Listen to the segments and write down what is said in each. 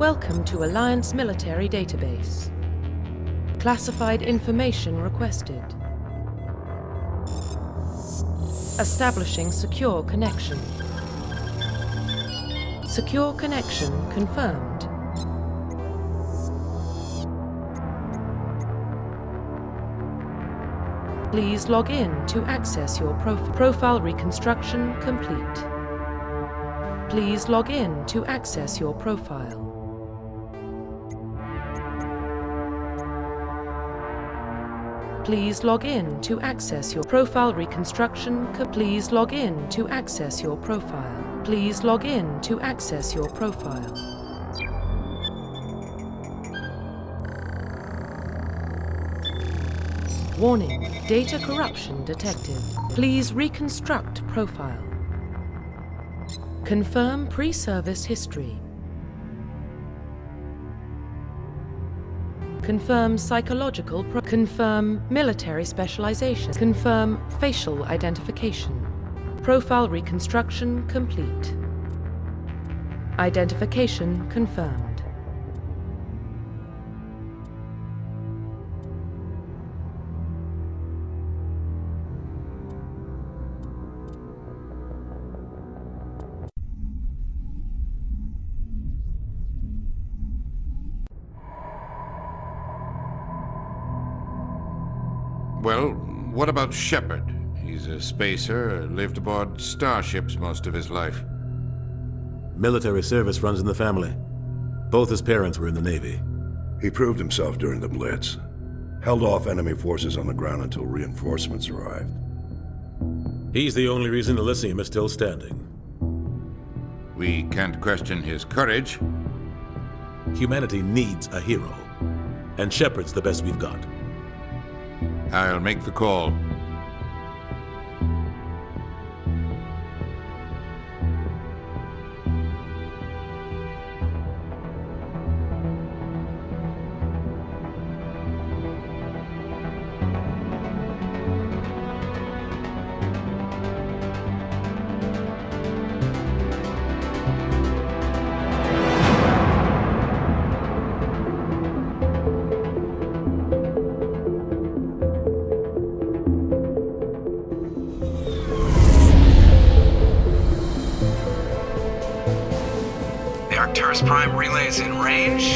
Welcome to Alliance Military Database. Classified information requested. Establishing secure connection. Secure connection confirmed. Please log in to access your profile reconstruction complete. Please log in to access your profile. Please log in to access your profile reconstruction. Please log in to access your profile. Please log in to access your profile. Warning, data corruption detected. Please reconstruct profile. Confirm pre-service history. Confirm psychological confirm military specialization. Confirm facial identification. Profile reconstruction complete. Identification confirmed. Well, what about Shepard? He's a spacer, lived aboard starships most of his life. Military service runs in the family. Both his parents were in the Navy. He proved himself during the Blitz. Held off enemy forces on the ground until reinforcements arrived. He's the only reason Elysium is still standing. We can't question his courage. Humanity needs a hero. And Shepard's the best we've got. I'll make the call. Prime relays in range.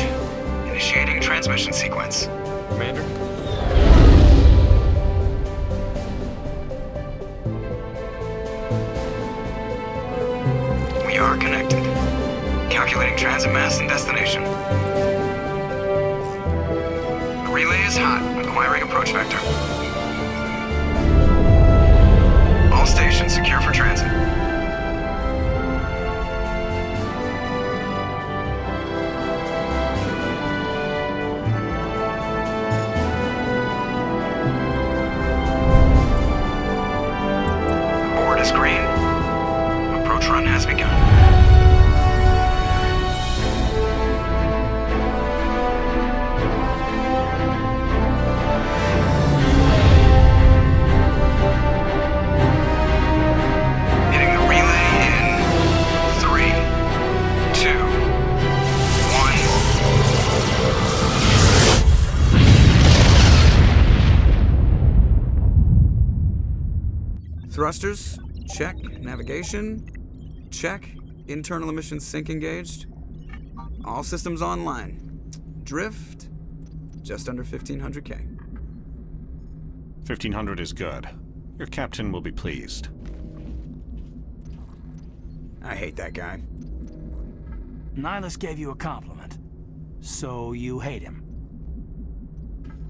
Initiating transmission sequence. Commander? We are connected. Calculating transit mass and destination. The relay is hot. Acquiring approach vector. All stations secure for transit. Green. Approach run has begun. Hitting the relay in 3, 2, 1. Thrusters. Check. Navigation. Check. Internal emissions sync engaged. All systems online. Drift. Just under 1,500K. 1,500 is good. Your captain will be pleased. I hate that guy. Nihilus gave you a compliment. So you hate him.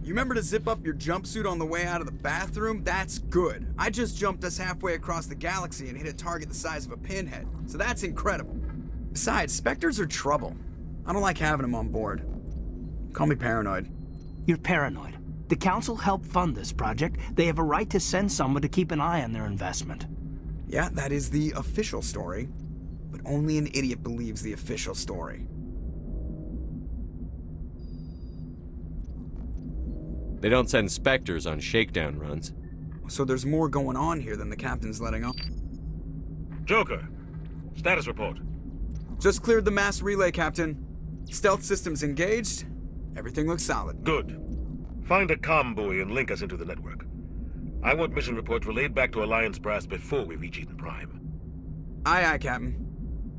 You remember to zip up your jumpsuit on the way out of the bathroom? That's good. I just jumped us halfway across the galaxy and hit a target the size of a pinhead. So that's incredible. Besides, Spectres are trouble. I don't like having them on board. Call me paranoid. You're paranoid. The Council helped fund this project. They have a right to send someone to keep an eye on their investment. Yeah, that is the official story. But only an idiot believes the official story. They don't send Spectres on shakedown runs. So there's more going on here than the captain's letting on. Joker, status report. Just cleared the mass relay, Captain. Stealth systems engaged. Everything looks solid. Good. Find a comm buoy and link us into the network. I want mission reports relayed back to Alliance brass before we reach Eden Prime. Aye, aye, Captain.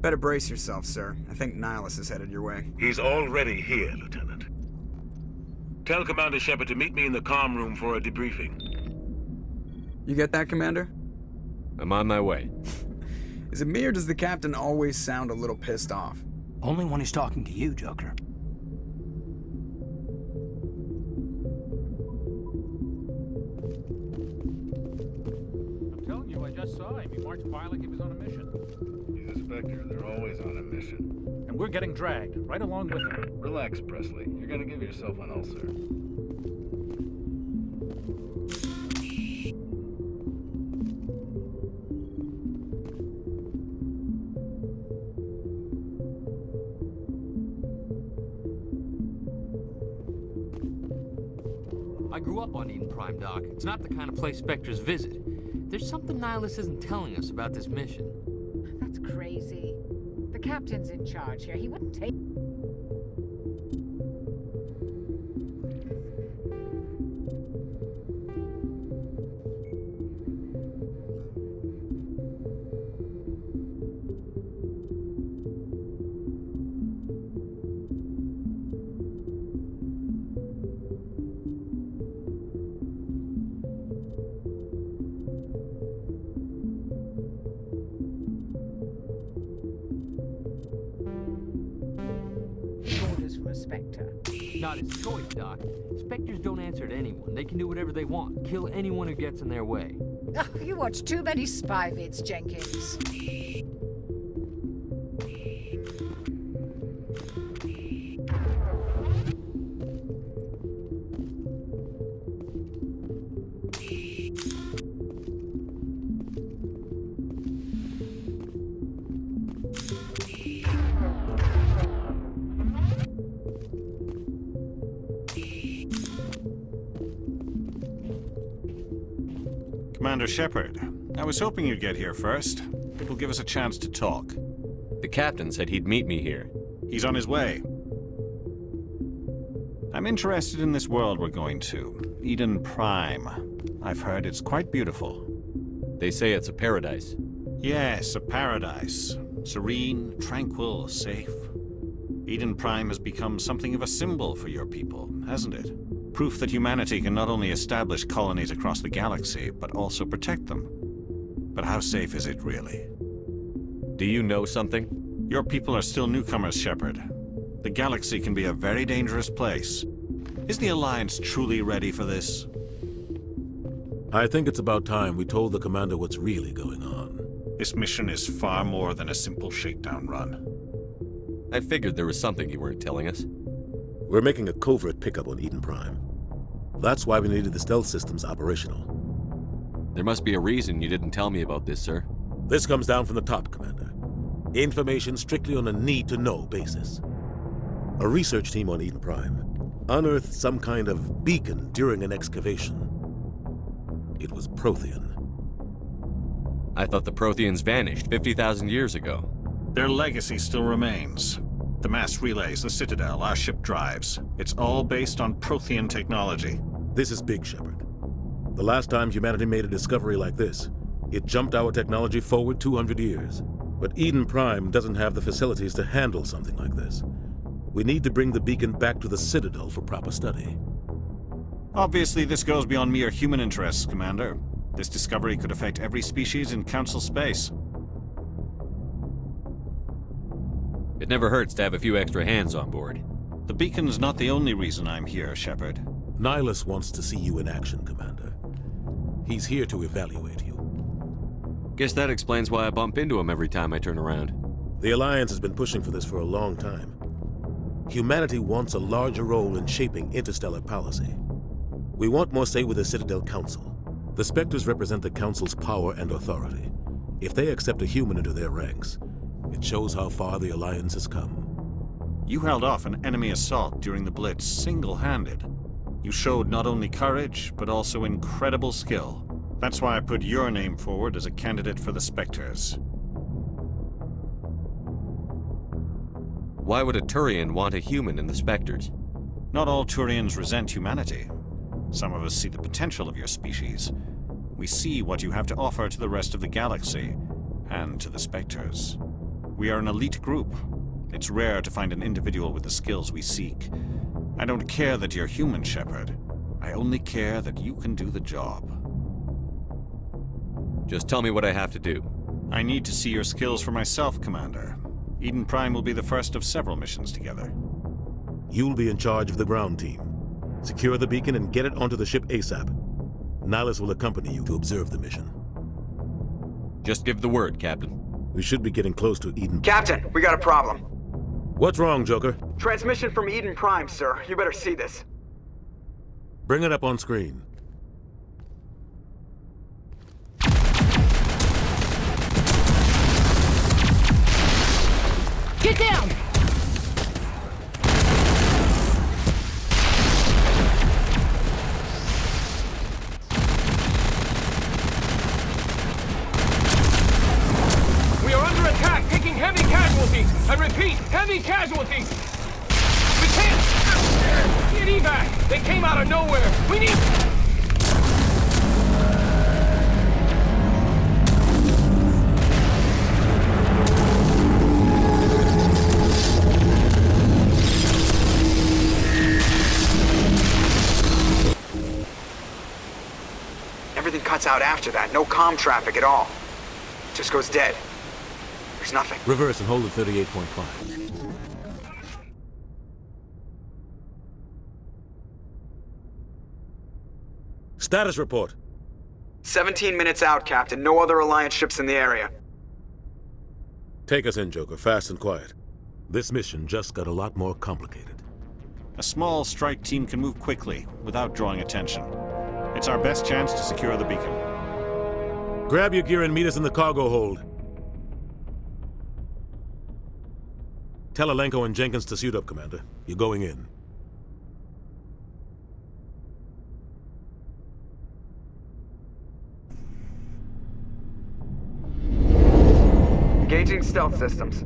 Better brace yourself, sir. I think Nihilus is headed your way. He's already here, Lieutenant. Tell Commander Shepard to meet me in the comm room for a debriefing. You get that, Commander? I'm on my way. Is it me or does the Captain always sound a little pissed off? Only when he's talking to you, Joker. I'm telling you, I just saw him. He marched by like he was on a mission. He's a Spectre. They're always on a mission. And we're getting dragged, right along with him. Relax, Presley. You're gonna give yourself an ulcer. I grew up on Eden Prime, Doc. It's not the kind of place Spectres visit. There's something Nihilus isn't telling us about this mission. That's crazy. The Captain's in charge here. He wouldn't take... orders from a Spectre. Not his choice, Doc. Spectres don't answer to anyone. They can do whatever they want. Kill anyone who gets in their way. Oh, you watch too many spy vids, Jenkins. Commander Shepard, I was hoping you'd get here first. It will give us a chance to talk. The captain said he'd meet me here. He's on his way. I'm interested in this world we're going to, Eden Prime. I've heard it's quite beautiful. They say it's a paradise. Yes, a paradise. Serene, tranquil, safe. Eden Prime has become something of a symbol for your people, hasn't it? Proof that humanity can not only establish colonies across the galaxy, but also protect them. But how safe is it really? Do you know something? Your people are still newcomers, Shepard. The galaxy can be a very dangerous place. Is the Alliance truly ready for this? I think it's about time we told the commander what's really going on. This mission is far more than a simple shakedown run. I figured there was something you weren't telling us. We're making a covert pickup on Eden Prime. That's why we needed the stealth systems operational. There must be a reason you didn't tell me about this, sir. This comes down from the top, Commander. Information strictly on a need-to-know basis. A research team on Eden Prime unearthed some kind of beacon during an excavation. It was Prothean. I thought the Protheans vanished 50,000 years ago. Their legacy still remains. The mass relays, the Citadel, our ship drives. It's all based on Prothean technology. This is big, Shepard. The last time humanity made a discovery like this, it jumped our technology forward 200 years. But Eden Prime doesn't have the facilities to handle something like this. We need to bring the beacon back to the Citadel for proper study. Obviously, this goes beyond mere human interests, Commander. This discovery could affect every species in Council space. It never hurts to have a few extra hands on board. The beacon's not the only reason I'm here, Shepard. Nihilus wants to see you in action, Commander. He's here to evaluate you. Guess that explains why I bump into him every time I turn around. The Alliance has been pushing for this for a long time. Humanity wants a larger role in shaping interstellar policy. We want more say with the Citadel Council. The Spectres represent the Council's power and authority. If they accept a human into their ranks, it shows how far the Alliance has come. You held off an enemy assault during the Blitz single-handed. You showed not only courage, but also incredible skill. That's why I put your name forward as a candidate for the Spectres. Why would a Turian want a human in the Spectres? Not all Turians resent humanity. Some of us see the potential of your species. We see what you have to offer to the rest of the galaxy, and to the Spectres. We are an elite group. It's rare to find an individual with the skills we seek. I don't care that you're human, Shepard. I only care that you can do the job. Just tell me what I have to do. I need to see your skills for myself, Commander. Eden Prime will be the first of several missions together. You'll be in charge of the ground team. Secure the beacon and get it onto the ship ASAP. Nihilus will accompany you to observe the mission. Just give the word, Captain. We should be getting close to Eden. Captain, we got a problem. What's wrong, Joker? Transmission from Eden Prime, sir. You better see this. Bring it up on screen. Get down! We are under attack, taking heavy casualties. I repeat, heavy casualties. We can't get evac. They came out of nowhere. We need... Everything cuts out after that. No comm traffic at all. Just goes dead. There's nothing. Reverse and hold at 38.5. Status report. 17 minutes out, Captain. No other Alliance ships in the area. Take us in, Joker, fast and quiet. This mission just got a lot more complicated. A small strike team can move quickly, without drawing attention. It's our best chance to secure the beacon. Grab your gear and meet us in the cargo hold. Tell Alenko and Jenkins to suit up, Commander. You're going in. Engaging stealth systems.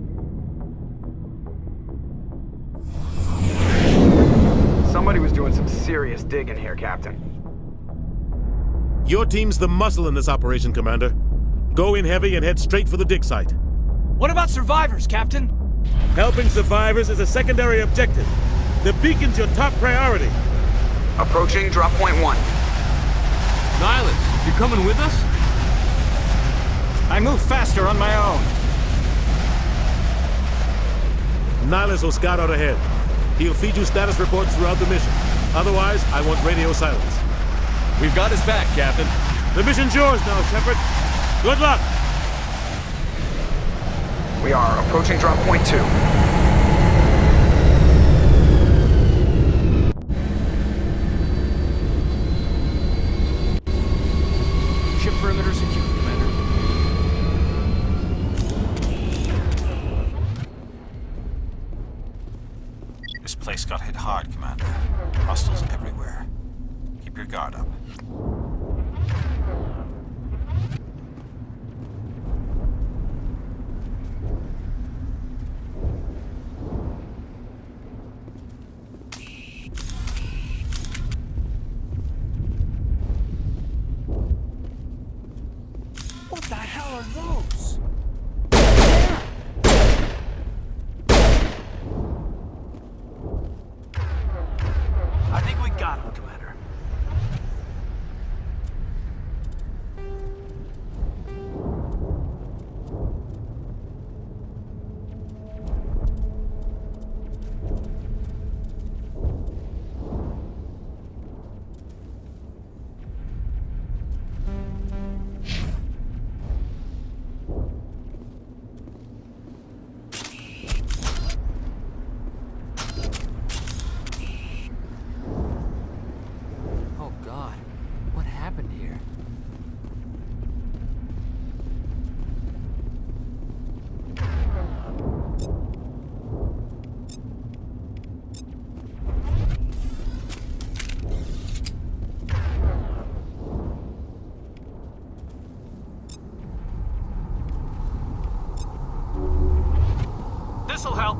Somebody was doing some serious digging here, Captain. Your team's the muscle in this operation, Commander. Go in heavy and head straight for the dig site. What about survivors, Captain? Helping survivors is a secondary objective. The beacon's your top priority. Approaching drop point 1. Nihilus, you coming with us? I move faster on my own. Nihilus will scout out ahead. He'll feed you status reports throughout the mission. Otherwise, I want radio silence. We've got his back, Captain. The mission's yours now, Shepard. Good luck! We are approaching drop point 2. Ship perimeter secure, Commander. This place got hit hard, Commander. Hostiles everywhere. Keep your guard up. What the hell are those? I think we got him, Commander. Oh God, what happened here? This'll help.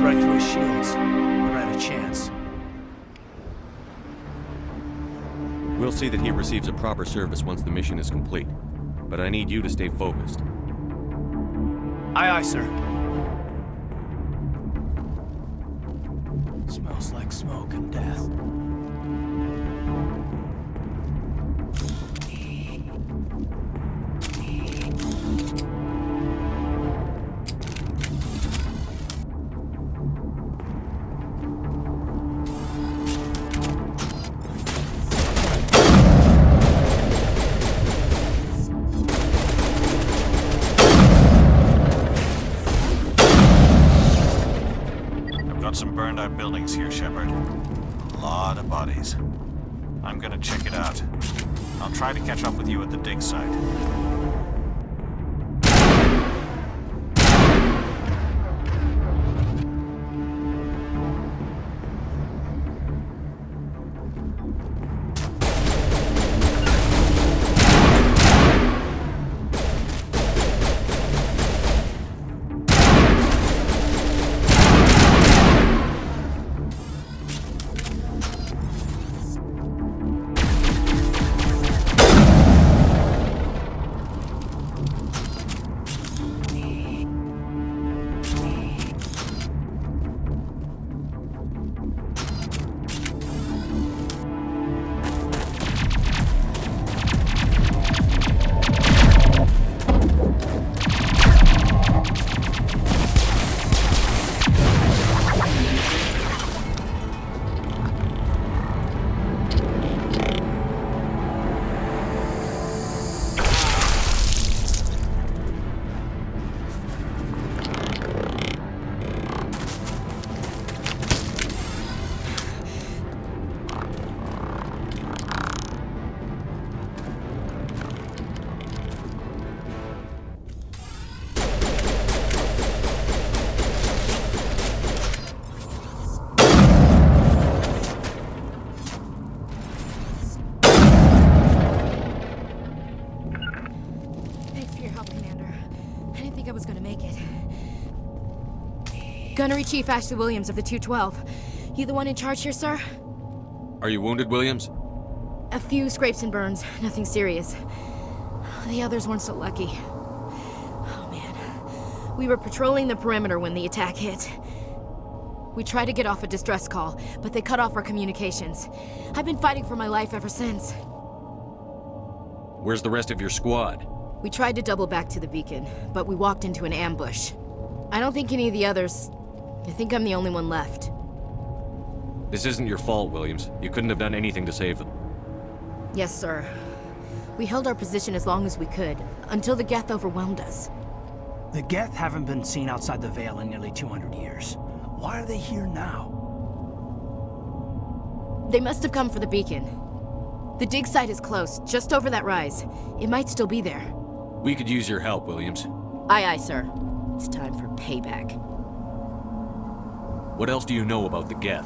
right through his shields. We're at a chance. We'll see that he receives a proper service once the mission is complete. But I need you to stay focused. Aye, aye, sir. Smells like smoke and death. Some burned out buildings here, Shepard. A lot of bodies. I'm gonna check it out. I'll try to catch up with you at the dig site. Gunnery Chief Ashley Williams of the 212. You the one in charge here, sir? Are you wounded, Williams? A few scrapes and burns, nothing serious. The others weren't so lucky. Oh man. We were patrolling the perimeter when the attack hit. We tried to get off a distress call, but they cut off our communications. I've been fighting for my life ever since. Where's the rest of your squad? We tried to double back to the beacon, but we walked into an ambush. I don't think any of the others... I think I'm the only one left. This isn't your fault, Williams. You couldn't have done anything to save them. Yes, sir. We held our position as long as we could, until the Geth overwhelmed us. The Geth haven't been seen outside the Veil in nearly 200 years. Why are they here now? They must have come for the beacon. The dig site is close, just over that rise. It might still be there. We could use your help, Williams. Aye, aye, sir. It's time for payback. What else do you know about the Geth?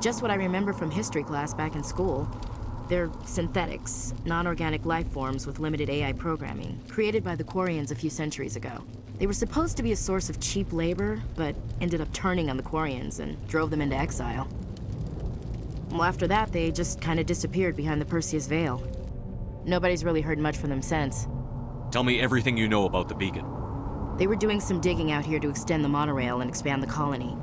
Just what I remember from history class back in school. They're synthetics, non-organic life forms with limited AI programming, created by the Quarians a few centuries ago. They were supposed to be a source of cheap labor, but ended up turning on the Quarians and drove them into exile. Well, after that, they just kind of disappeared behind the Perseus Veil. Nobody's really heard much from them since. Tell me everything you know about the beacon. They were doing some digging out here to extend the monorail and expand the colony.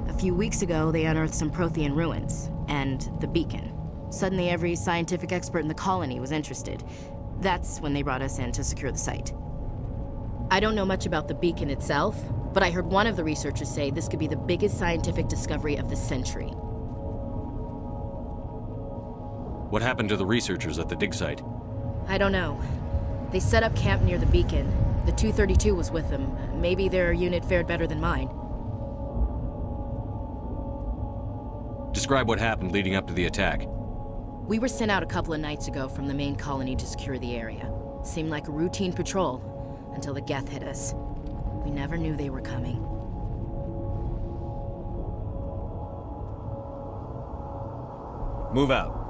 A few weeks ago, they unearthed some Prothean ruins, and the beacon. Suddenly, every scientific expert in the colony was interested. That's when they brought us in to secure the site. I don't know much about the beacon itself, but I heard one of the researchers say this could be the biggest scientific discovery of the century. What happened to the researchers at the dig site? I don't know. They set up camp near the beacon. The 232 was with them. Maybe their unit fared better than mine. Describe what happened leading up to the attack. We were sent out a couple of nights ago from the main colony to secure the area. Seemed like a routine patrol, until the Geth hit us. We never knew they were coming. Move out.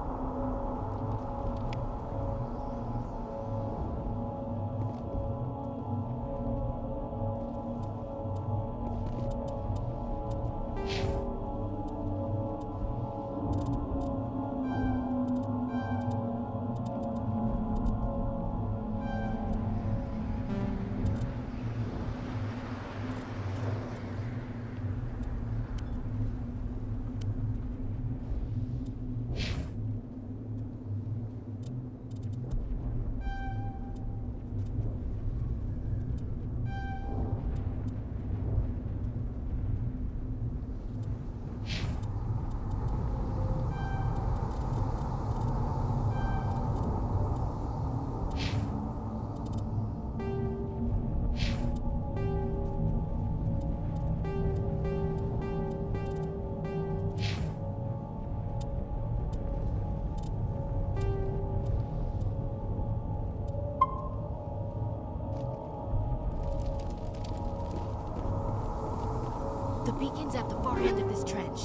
beacon's at the far end of this trench.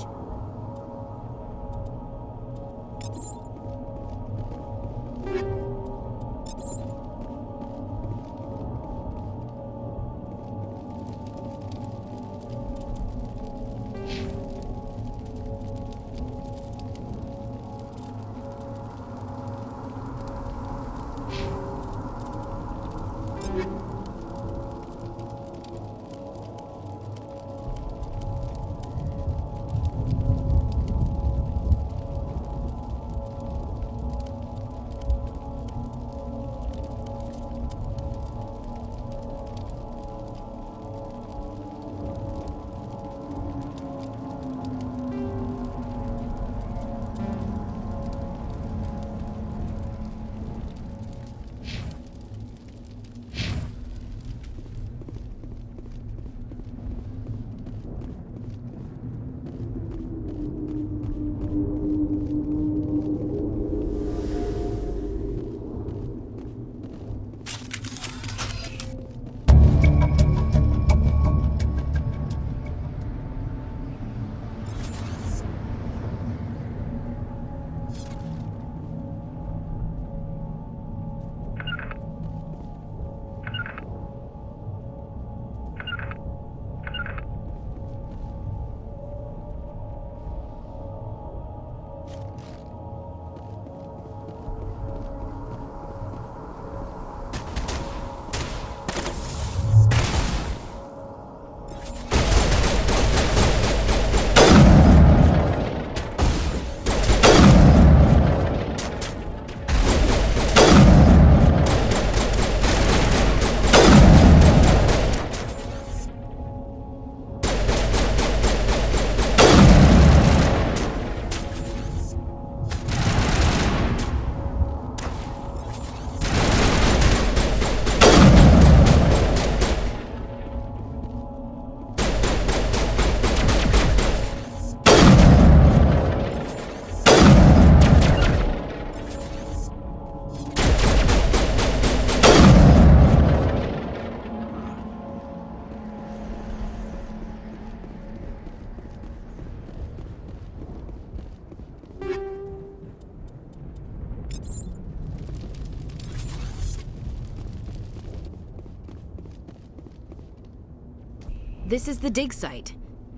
This is the dig site.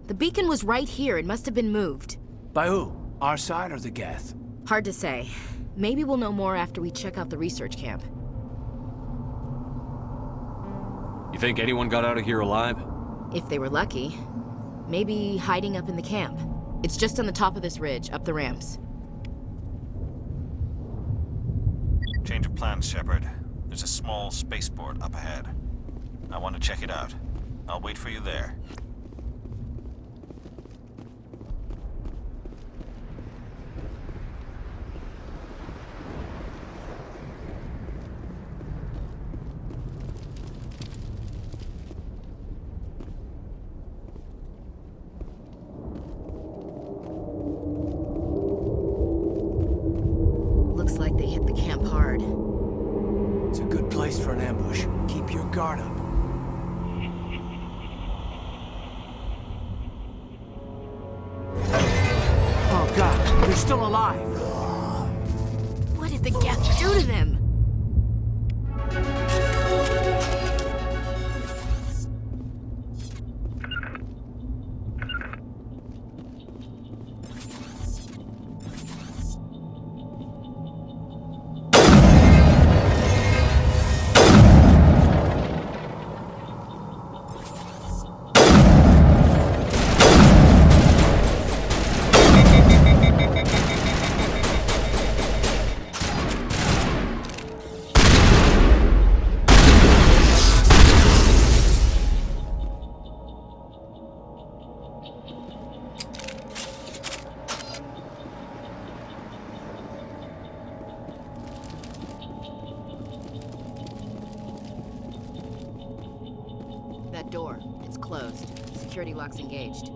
The beacon was right here. It must have been moved. By who? Our side or the Geth? Hard to say. Maybe we'll know more after we check out the research camp. You think anyone got out of here alive? If they were lucky. Maybe hiding up in the camp. It's just on the top of this ridge, up the ramps. Change of plans, Shepard. There's a small spaceport up ahead. I want to check it out. I'll wait for you there. Looks like they hit the camp hard. It's a good place for an ambush. Keep your guard up. Oh God, they're still alive. What did the Geth do to them? That door, it's closed. Security lock's engaged.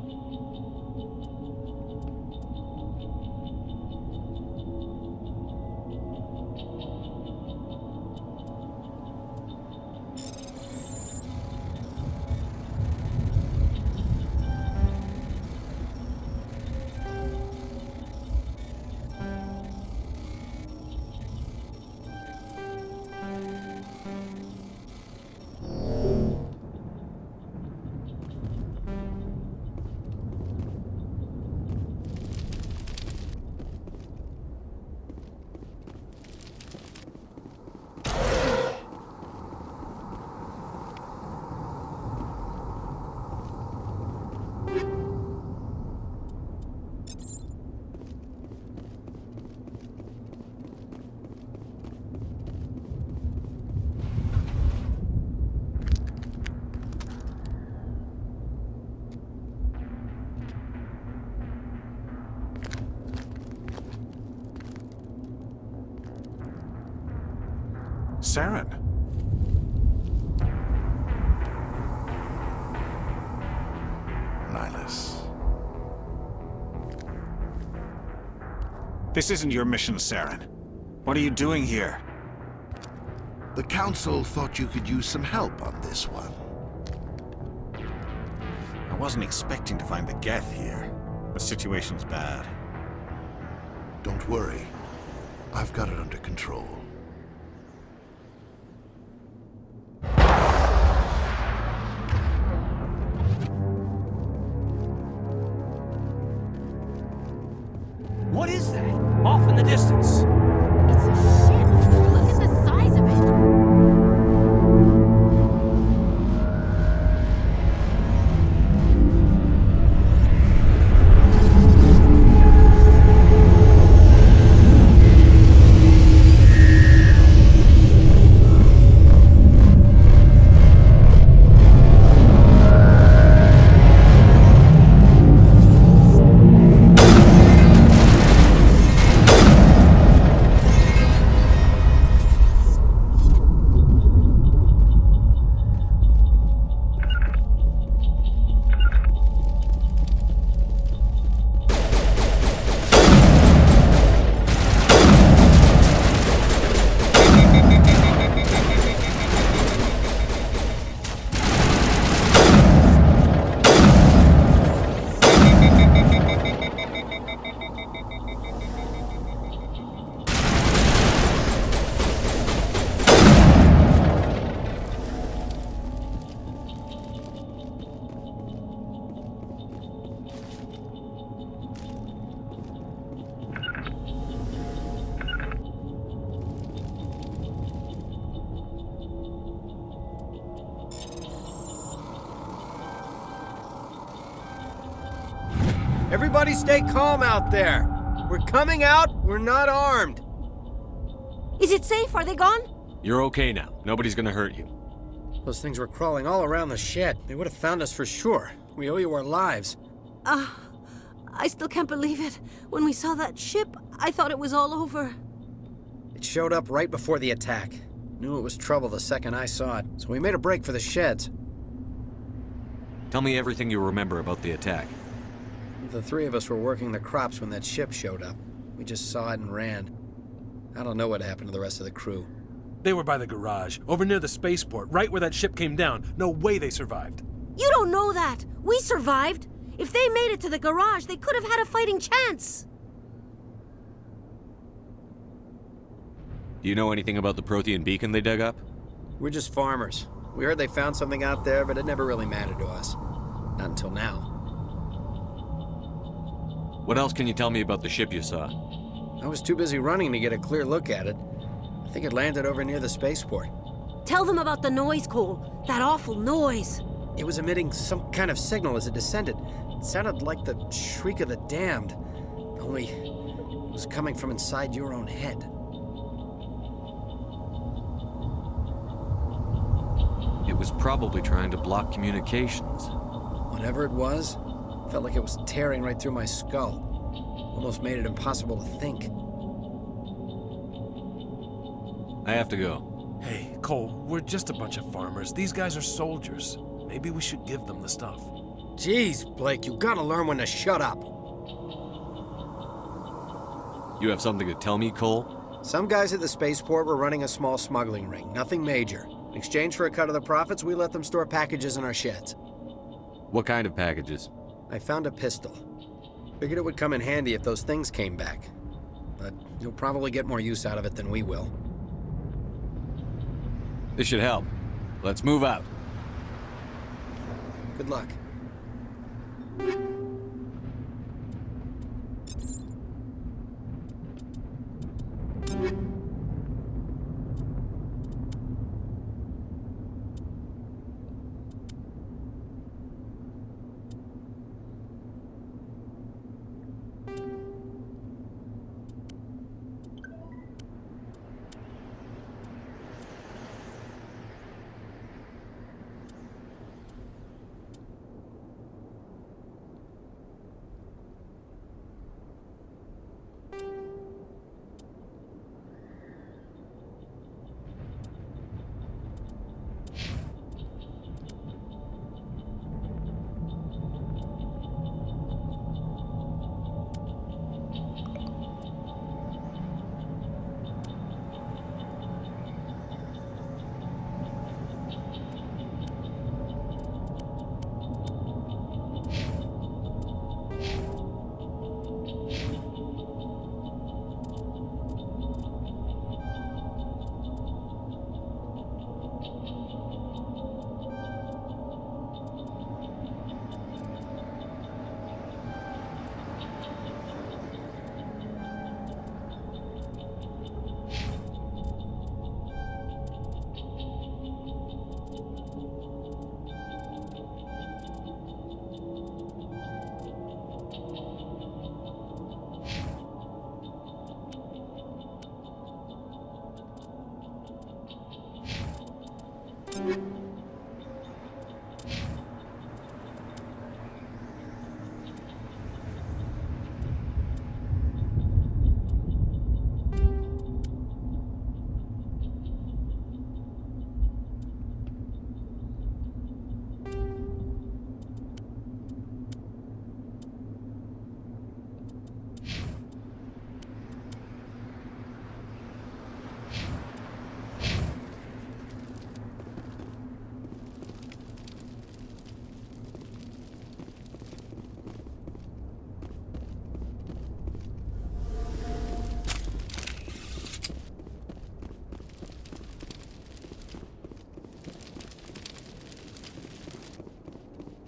Saren. Nihilus. This isn't your mission, Saren. What are you doing here? The Council thought you could use some help on this one. I wasn't expecting to find the Geth here. The situation's bad. Don't worry. I've got it under control. What is that? Off in the distance. It's a ship. Look at the size of it. Everybody stay calm out there. We're coming out, we're not armed. Is it safe? Are they gone? You're okay now. Nobody's gonna hurt you. Those things were crawling all around the shed. They would have found us for sure. We owe you our lives. I still can't believe it. When we saw that ship, I thought it was all over. It showed up right before the attack. Knew it was trouble the second I saw it, so we made a break for the sheds. Tell me everything you remember about the attack. The three of us were working the crops when that ship showed up. We just saw it and ran. I don't know what happened to the rest of the crew. They were by the garage, over near the spaceport, right where that ship came down. No way they survived. You don't know that. We survived. If they made it to the garage, they could have had a fighting chance. Do you know anything about the Prothean beacon they dug up? We're just farmers. We heard they found something out there, but it never really mattered to us. Not until now. What else can you tell me about the ship you saw? I was too busy running to get a clear look at it. I think it landed over near the spaceport. Tell them about the noise, Cole. That awful noise. It was emitting some kind of signal as it descended. It sounded like the shriek of the damned. Only it was coming from inside your own head. It was probably trying to block communications. Whatever it was, felt like it was tearing right through my skull. Almost made it impossible to think. I have to go. Hey, Cole, we're just a bunch of farmers. These guys are soldiers. Maybe we should give them the stuff. Jeez, Blake, you gotta learn when to shut up. You have something to tell me, Cole? Some guys at the spaceport were running a small smuggling ring, nothing major. In exchange for a cut of the profits, we let them store packages in our sheds. What kind of packages? I found a pistol. Figured it would come in handy if those things came back. But you'll probably get more use out of it than we will. This should help. Let's move out. Good luck.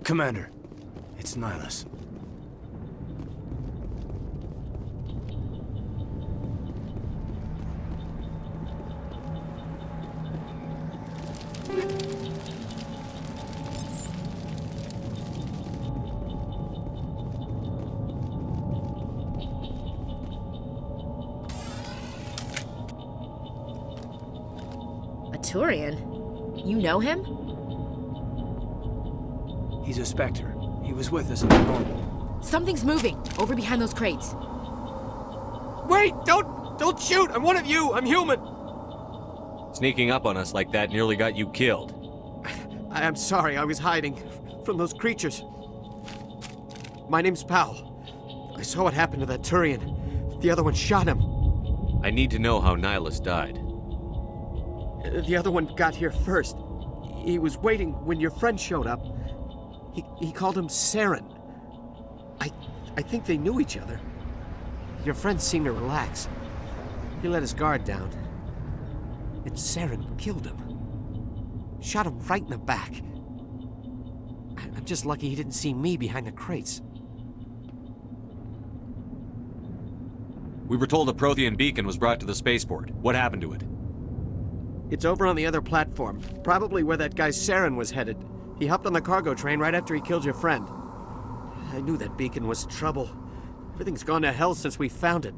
Commander, it's Nihilus. A Turian? You know him? He's a Spectre. He was with us at the moment. Something's moving, over behind those crates. Wait! Don't shoot! I'm one of you! I'm human! Sneaking up on us like that nearly got you killed. I'm sorry, I was hiding from those creatures. My name's Powell. I saw what happened to that Turian. The other one shot him. I need to know how Nihilus died. The other one got here first. He was waiting when your friend showed up. He called him Saren. I think they knew each other. Your friend seemed to relax. He let his guard down. And Saren killed him. Shot him right in the back. I'm just lucky he didn't see me behind the crates. We were told a Prothean beacon was brought to the spaceport. What happened to it? It's over on the other platform. Probably where that guy Saren was headed. He hopped on the cargo train right after he killed your friend. I knew that beacon was trouble. Everything's gone to hell since we found it.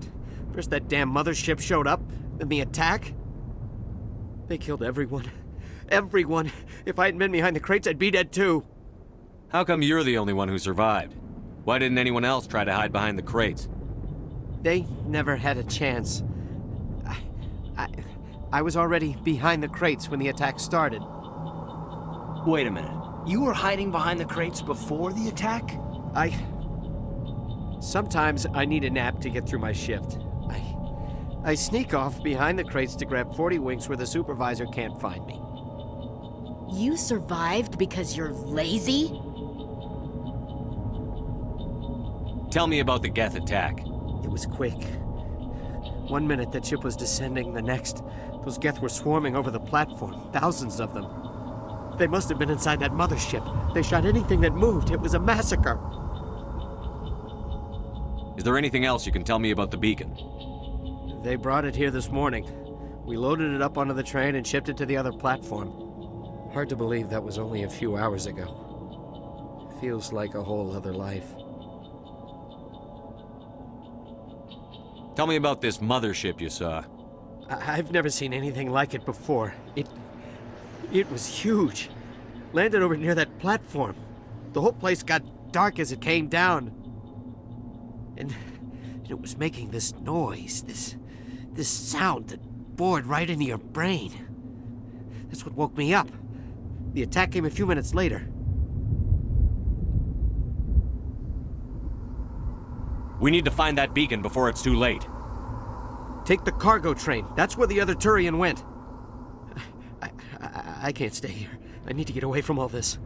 First that damn mothership showed up, then the attack. They killed everyone. Everyone. If I hadn't been behind the crates, I'd be dead too. How come you're the only one who survived? Why didn't anyone else try to hide behind the crates? They never had a chance. I was already behind the crates when the attack started. Wait a minute. You were hiding behind the crates before the attack? Sometimes I need a nap to get through my shift. I sneak off behind the crates to grab 40 winks where the supervisor can't find me. You survived because you're lazy? Tell me about the Geth attack. It was quick. 1 minute that ship was descending, the next, those Geth were swarming over the platform, thousands of them. They must have been inside that mothership. They shot anything that moved. It was a massacre. Is there anything else you can tell me about the beacon? They brought it here this morning. We loaded it up onto the train and shipped it to the other platform. Hard to believe that was only a few hours ago. Feels like a whole other life. Tell me about this mothership you saw. I've never seen anything like it before. It was huge. Landed over near that platform. The whole place got dark as it came down. And it was making this noise, this sound that bored right into your brain. That's what woke me up. The attack came a few minutes later. We need to find that beacon before it's too late. Take the cargo train. That's where the other Turian went. I can't stay here. I need to get away from all this.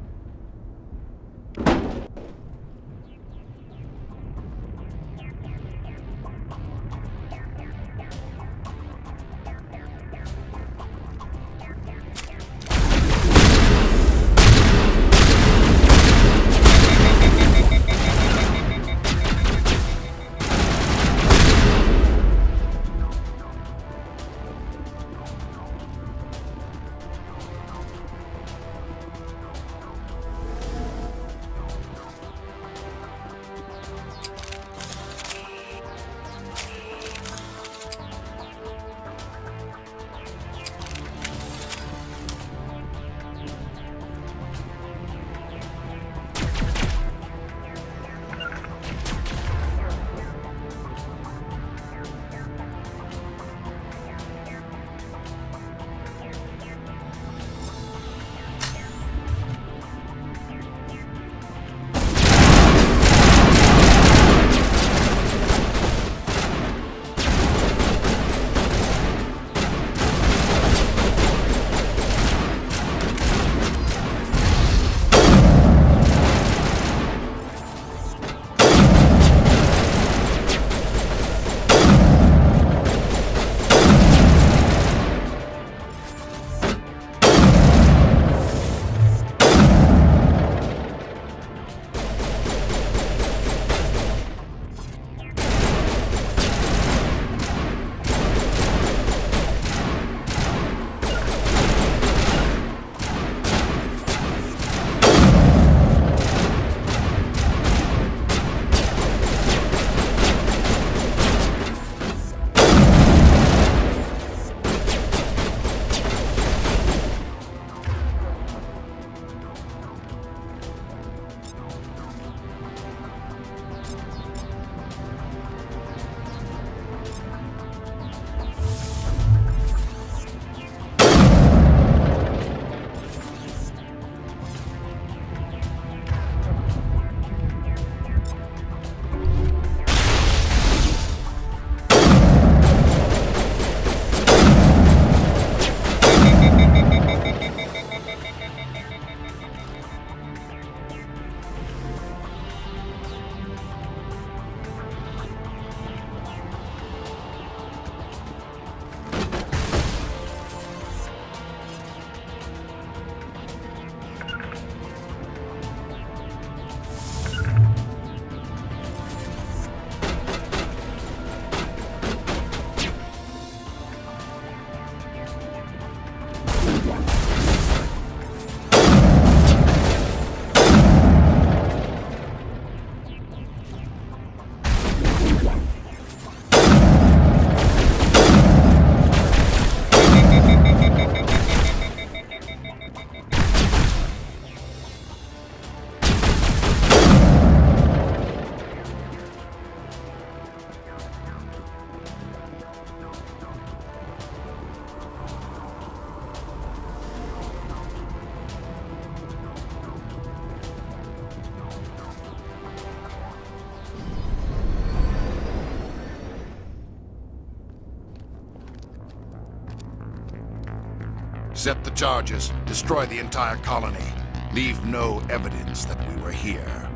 Set the charges, destroy the entire colony. Leave no evidence that we were here.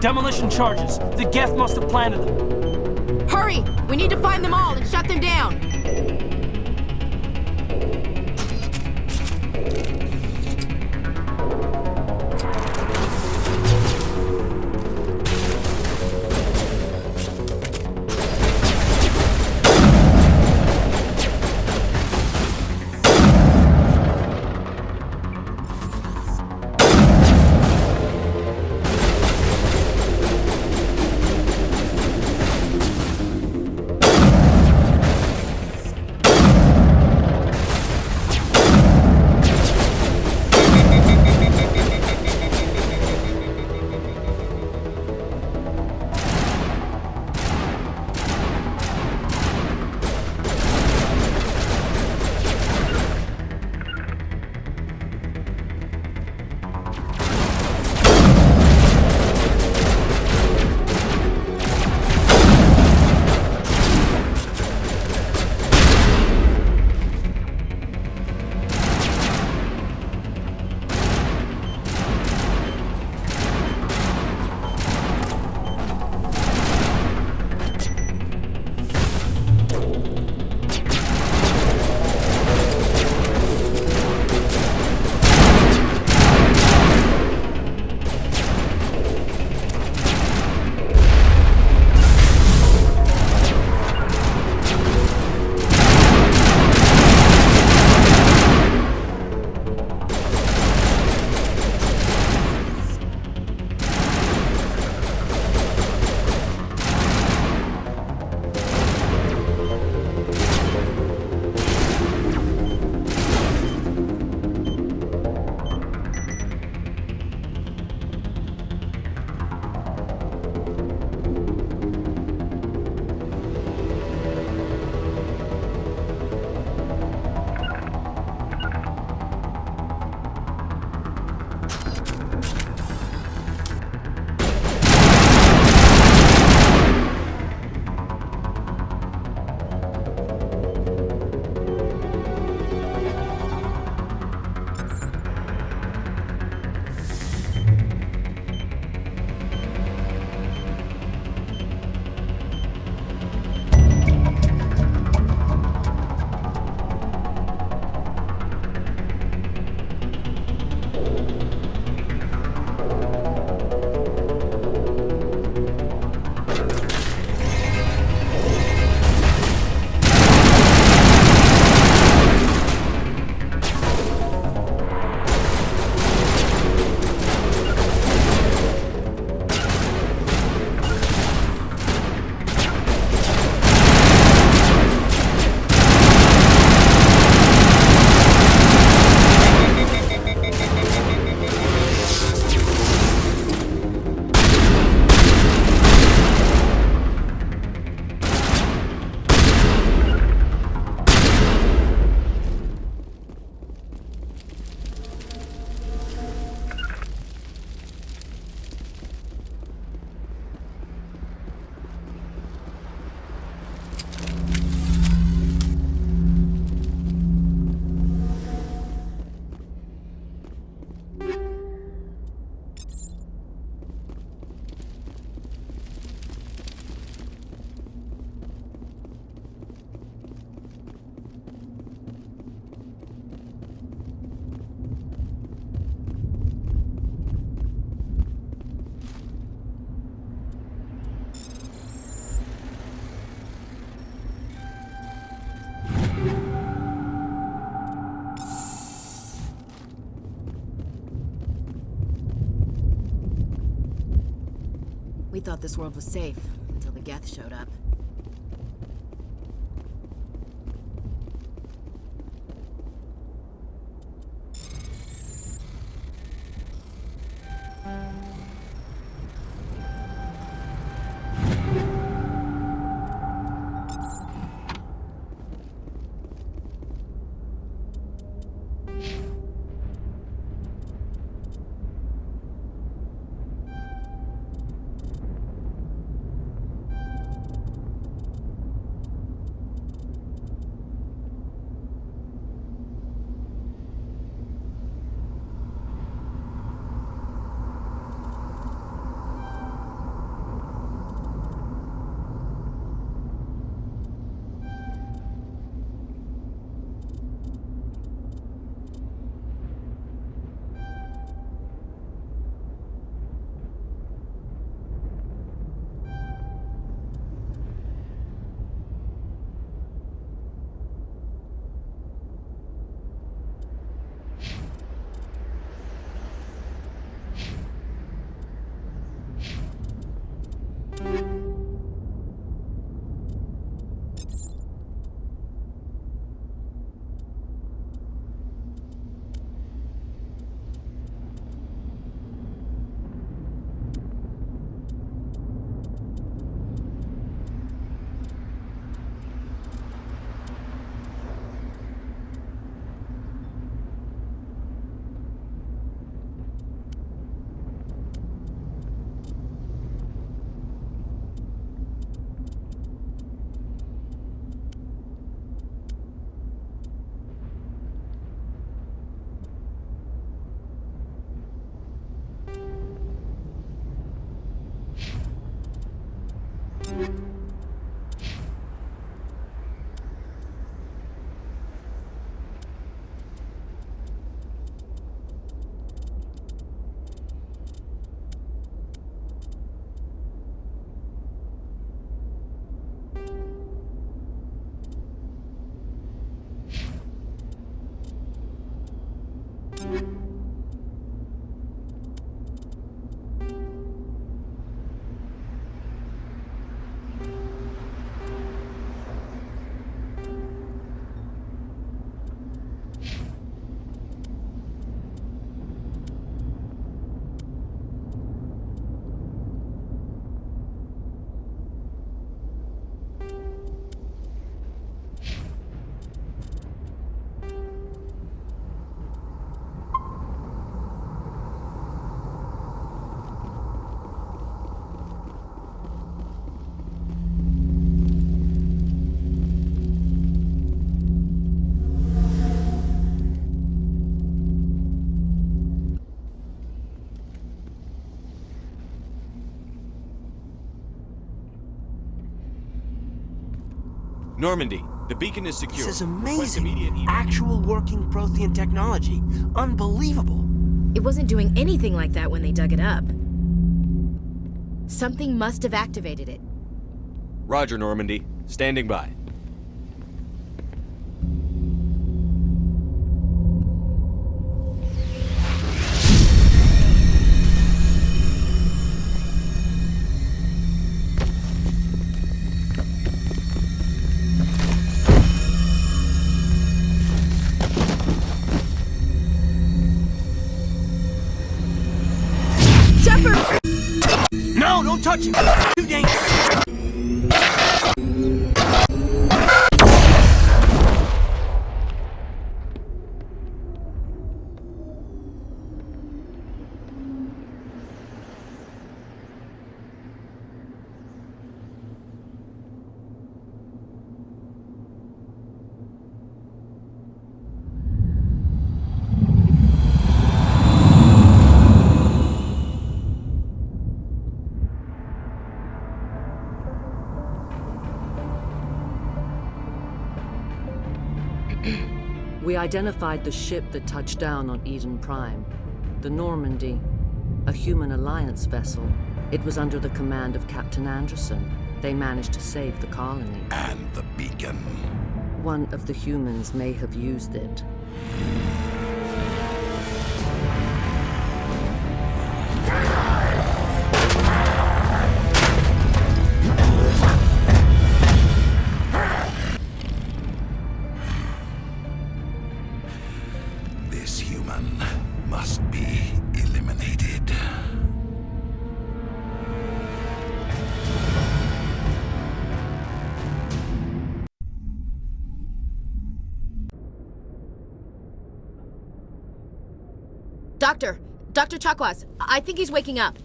Demolition charges. The Geth must have planted them. Hurry! We need to find them all and shut them down! We thought this world was safe until the Geth showed up. Normandy, the beacon is secure. This is amazing. Actual working Prothean technology. Unbelievable. It wasn't doing anything like that when they dug it up. Something must have activated it. Roger, Normandy. Standing by. Shepard! No, don't touch him! Too dangerous! We identified the ship that touched down on Eden Prime, the Normandy, a human alliance vessel. It was under the command of Captain Anderson. They managed to save the colony. And the beacon. One of the humans may have used it. Doctor Chakwas, I think he's waking up.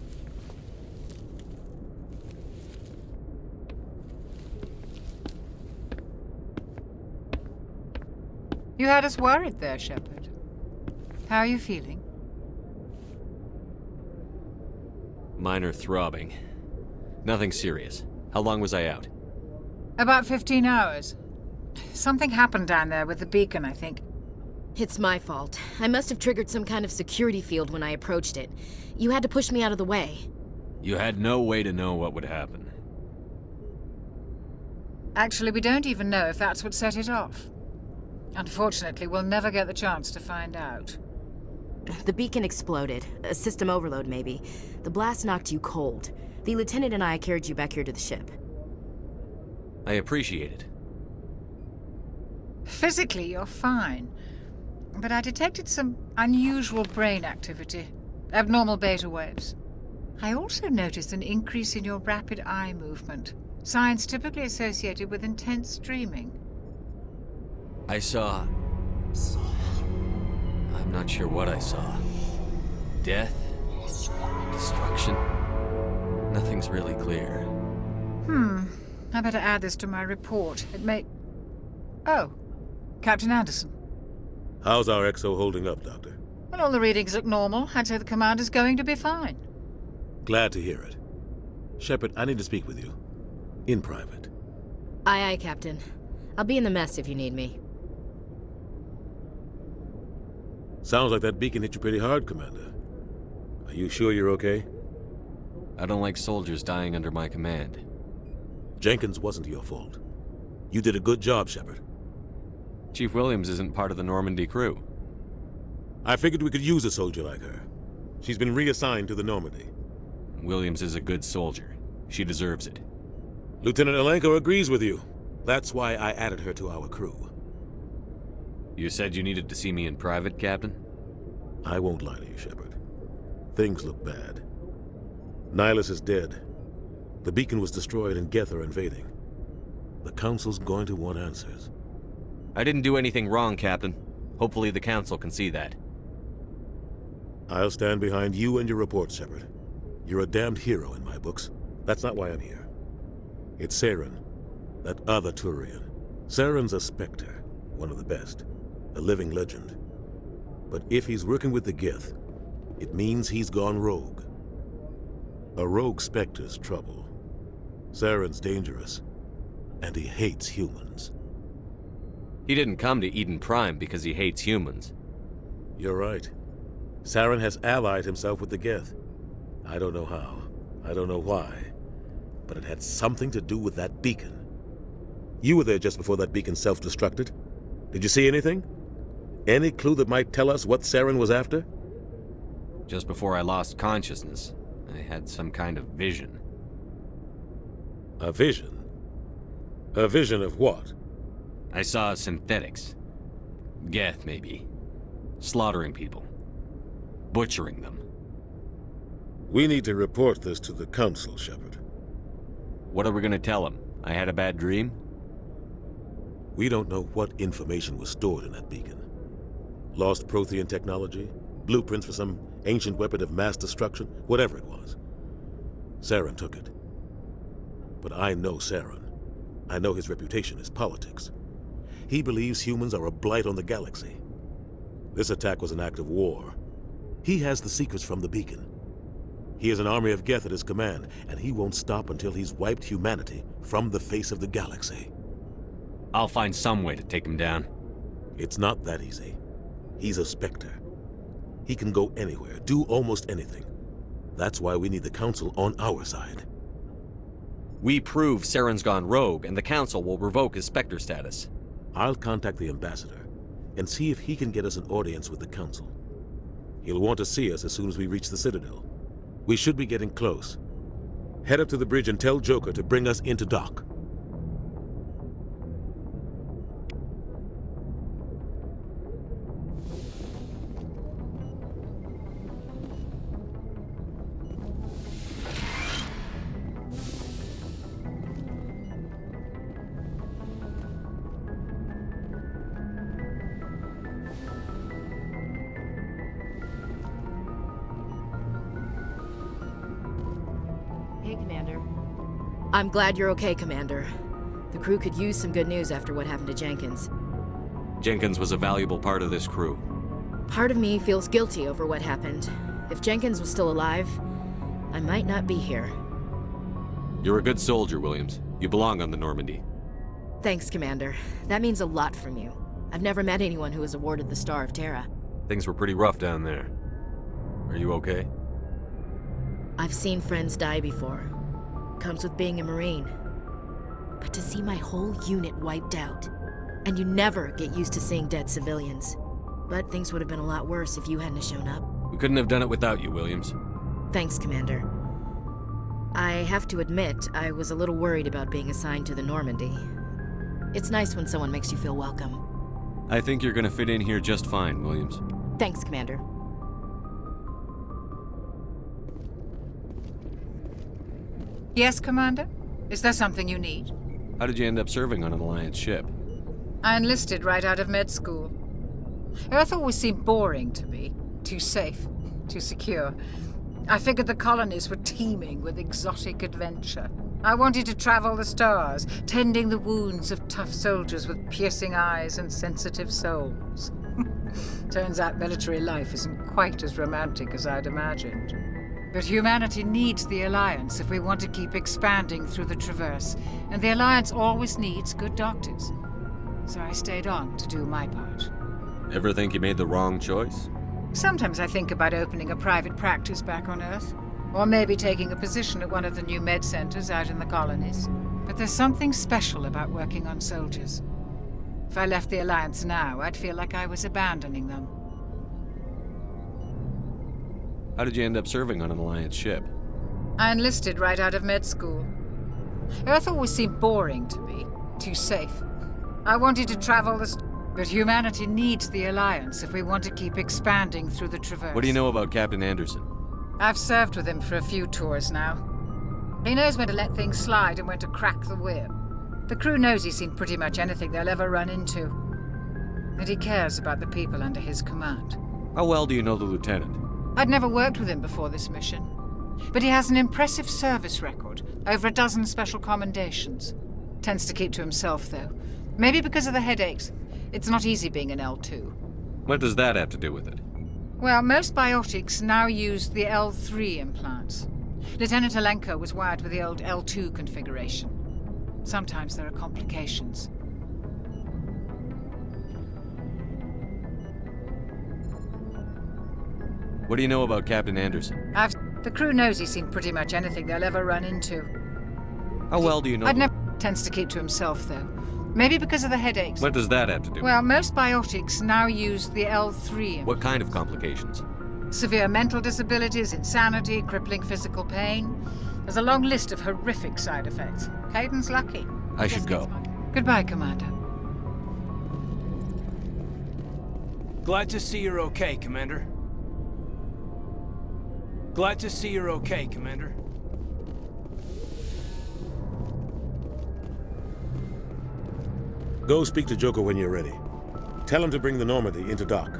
You had us worried there, Shepard. How are you feeling? Minor throbbing. Nothing serious. How long was I out? About 15 hours. Something happened down there with the beacon, I think. It's my fault. I must have triggered some kind of security field when I approached it. You had to push me out of the way. You had no way to know what would happen. Actually, we don't even know if that's what set it off. Unfortunately, we'll never get the chance to find out. The beacon exploded. A system overload, maybe. The blast knocked you cold. The lieutenant and I carried you back here to the ship. I appreciate it. Physically, you're fine. But I detected some unusual brain activity. Abnormal beta waves. I also noticed an increase in your rapid eye movement. Signs typically associated with intense dreaming. I saw... I'm not sure what I saw. Death? Destruction? Nothing's really clear. I better add this to my report. It may... Oh, Captain Anderson. How's our XO holding up, Doctor? Well, all the readings look normal. I'd say the commander's going to be fine. Glad to hear it. Shepard, I need to speak with you. In private. Aye, aye, Captain. I'll be in the mess if you need me. Sounds like that beacon hit you pretty hard, Commander. Are you sure you're okay? I don't like soldiers dying under my command. Jenkins wasn't your fault. You did a good job, Shepard. Chief Williams isn't part of the Normandy crew. I figured we could use a soldier like her. She's been reassigned to the Normandy. Williams is a good soldier. She deserves it. Lieutenant Alenko agrees with you. That's why I added her to our crew. You said you needed to see me in private, Captain? I won't lie to you, Shepard. Things look bad. Nihilus is dead. The beacon was destroyed and Geth are invading. The Council's going to want answers. I didn't do anything wrong, Captain. Hopefully the Council can see that. I'll stand behind you and your report, Shepard. You're a damned hero in my books. That's not why I'm here. It's Saren, that other Turian. Saren's a Spectre, one of the best. A living legend. But if he's working with the Geth, it means he's gone rogue. A rogue Spectre's trouble. Saren's dangerous, and he hates humans. He didn't come to Eden Prime because he hates humans. You're right. Saren has allied himself with the Geth. I don't know how. I don't know why. But it had something to do with that beacon. You were there just before that beacon self-destructed. Did you see anything? Any clue that might tell us what Saren was after? Just before I lost consciousness, I had some kind of vision. A vision? A vision of what? I saw synthetics. Geth, maybe. Slaughtering people. Butchering them. We need to report this to the Council, Shepard. What are we gonna tell them? I had a bad dream? We don't know what information was stored in that beacon. Lost Prothean technology? Blueprints for some ancient weapon of mass destruction? Whatever it was. Saren took it. But I know Saren. I know his reputation is politics. He believes humans are a blight on the galaxy. This attack was an act of war. He has the secrets from the beacon. He has an army of Geth at his command, and he won't stop until he's wiped humanity from the face of the galaxy. I'll find some way to take him down. It's not that easy. He's a Spectre. He can go anywhere, do almost anything. That's why we need the Council on our side. We prove Saren's gone rogue, and the Council will revoke his Spectre status. I'll contact the Ambassador and see if he can get us an audience with the Council. He'll want to see us as soon as we reach the Citadel. We should be getting close. Head up to the bridge and tell Joker to bring us into dock. Hey, Commander. I'm glad you're okay, Commander. The crew could use some good news after what happened to Jenkins. Jenkins was a valuable part of this crew. Part of me feels guilty over what happened. If Jenkins was still alive, I might not be here. You're a good soldier, Williams. You belong on the Normandy. Thanks, Commander. That means a lot from you. I've never met anyone who was awarded the Star of Terra. Things were pretty rough down there. Are you okay? I've seen friends die before. Comes with being a Marine. But to see my whole unit wiped out, and you never get used to seeing dead civilians. But things would have been a lot worse if you hadn't shown up. We couldn't have done it without you, Williams. Thanks, Commander. I have to admit, I was a little worried about being assigned to the Normandy. It's nice when someone makes you feel welcome. I think you're gonna fit in here just fine, Williams. Thanks, Commander. Yes, Commander? Is there something you need? How did you end up serving on an Alliance ship? I enlisted right out of med school. Earth always seemed boring to me. Too safe, too secure. I figured the colonies were teeming with exotic adventure. I wanted to travel the stars, tending the wounds of tough soldiers with piercing eyes and sensitive souls. Turns out military life isn't quite as romantic as I'd imagined. But humanity needs the Alliance if we want to keep expanding through the Traverse, and the Alliance always needs good doctors. So I stayed on to do my part. Ever think you made the wrong choice? Sometimes I think about opening a private practice back on Earth, or maybe taking a position at one of the new med centers out in the colonies. But there's something special about working on soldiers. If I left the Alliance now, I'd feel like I was abandoning them. How did you end up serving on an Alliance ship? I enlisted right out of med school. Earth always seemed boring to me, too safe. I wanted to travel but humanity needs the Alliance if we want to keep expanding through the Traverse. What do you know about Captain Anderson? I've served with him for a few tours now. He knows when to let things slide and when to crack the whip. The crew knows he's seen pretty much anything they'll ever run into. And he cares about the people under his command. How well do you know the lieutenant? I'd never worked with him before this mission. But he has an impressive service record, over a dozen special commendations. Tends to keep to himself, though. Maybe because of the headaches. It's not easy being an L2. What does that have to do with it? Well, most biotics now use the L3 implants. Lieutenant Alenko was wired with the old L2 configuration. Sometimes there are complications. What do you know about Captain Anderson? The crew knows he's seen pretty much anything they'll ever run into. How well do you know? Tends to keep to himself, though. Maybe because of the headaches. What does that have to do with it? Well, most biotics now use the L3. What kind of complications? Severe mental disabilities, insanity, crippling physical pain. There's a long list of horrific side effects. Caden's lucky. I should go. Goodbye, Commander. Glad to see you're okay, Commander. Glad to see you're okay, Commander. Go speak to Joker when you're ready. Tell him to bring the Normandy into dock.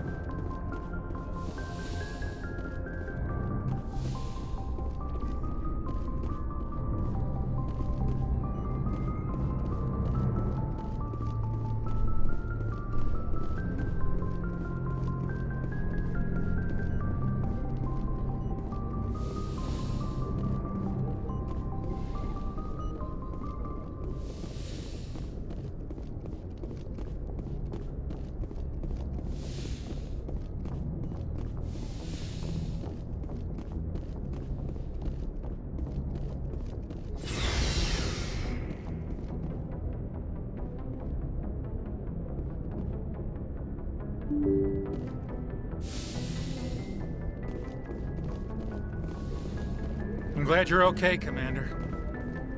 I'm glad you're okay, Commander.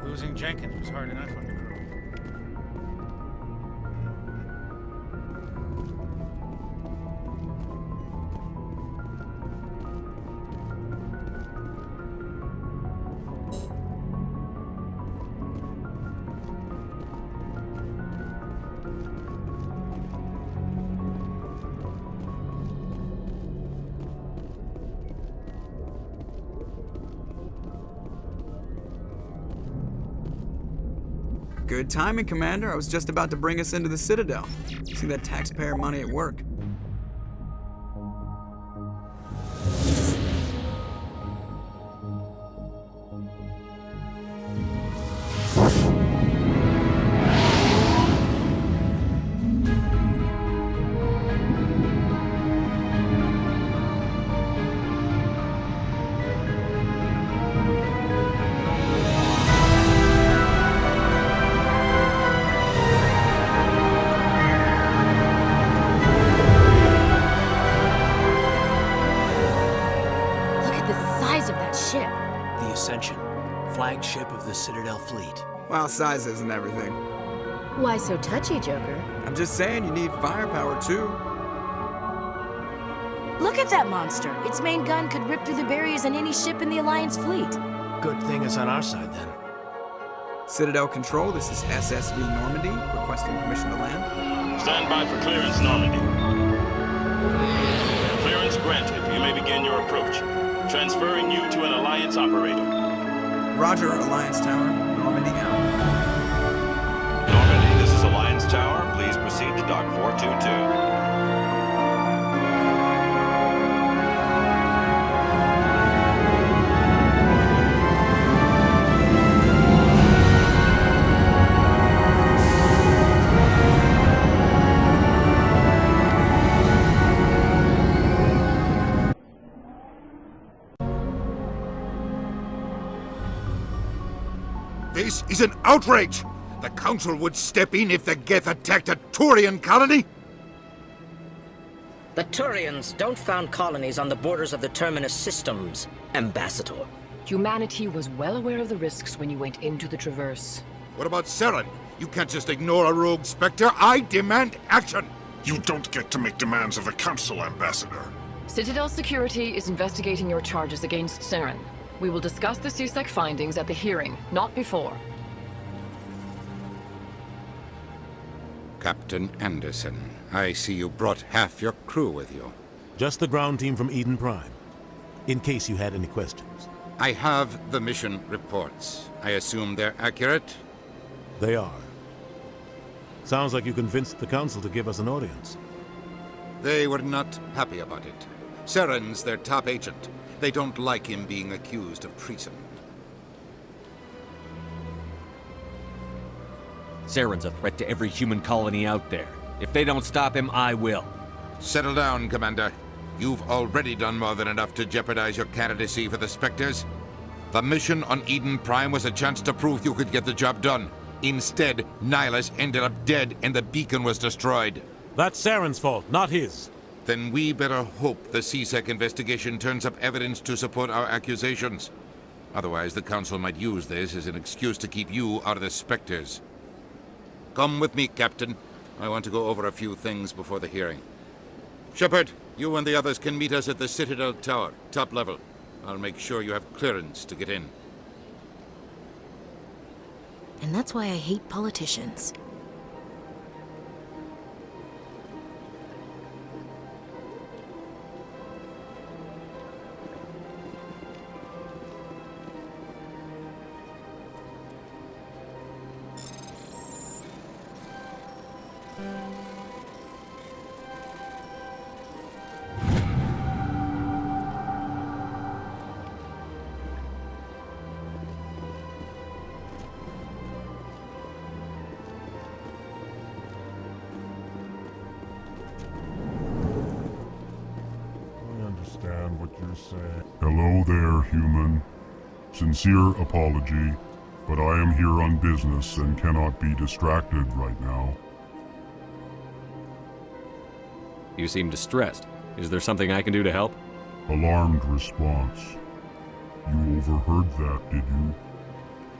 Losing Jenkins was hard enough on the crew. Good timing, Commander. I was just about to bring us into the Citadel. See that taxpayer money at work. Flagship of the Citadel fleet. Well, size isn't everything. Why so touchy, Joker? I'm just saying you need firepower, too. Look at that monster. Its main gun could rip through the barriers in any ship in the Alliance fleet. Good thing it's on our side, then. Citadel Control, this is SSV Normandy, requesting permission to land. Stand by for clearance, Normandy. Clearance granted. You may begin your approach. Transferring you to an Alliance operator. Roger, Alliance Tower. Normandy out. Normandy, this is Alliance Tower. Please proceed to Dock 422. This is an outrage! The Council would step in if the Geth attacked a Turian colony? The Turians don't found colonies on the borders of the Terminus systems, Ambassador. Humanity was well aware of the risks when you went into the Traverse. What about Saren? You can't just ignore a rogue Spectre. I demand action! You don't get to make demands of the Council, Ambassador. Citadel Security is investigating your charges against Saren. We will discuss the CSEC findings at the hearing, not before. Captain Anderson, I see you brought half your crew with you. Just the ground team from Eden Prime, in case you had any questions. I have the mission reports. I assume they're accurate? They are. Sounds like you convinced the Council to give us an audience. They were not happy about it. Saren's their top agent. They don't like him being accused of treason. Saren's a threat to every human colony out there. If they don't stop him, I will. Settle down, Commander. You've already done more than enough to jeopardize your candidacy for the Spectres. The mission on Eden Prime was a chance to prove you could get the job done. Instead, Nihilus ended up dead and the beacon was destroyed. That's Saren's fault, not his. Then we better hope the CSEC investigation turns up evidence to support our accusations. Otherwise, the Council might use this as an excuse to keep you out of the Spectres. Come with me, Captain. I want to go over a few things before the hearing. Shepard, you and the others can meet us at the Citadel Tower, top level. I'll make sure you have clearance to get in. And that's why I hate politicians. What you're saying. Hello there, human. Sincere apology, but I am here on business and cannot be distracted right now. You seem distressed. Is there something I can do to help? Alarmed response. You overheard that, did you?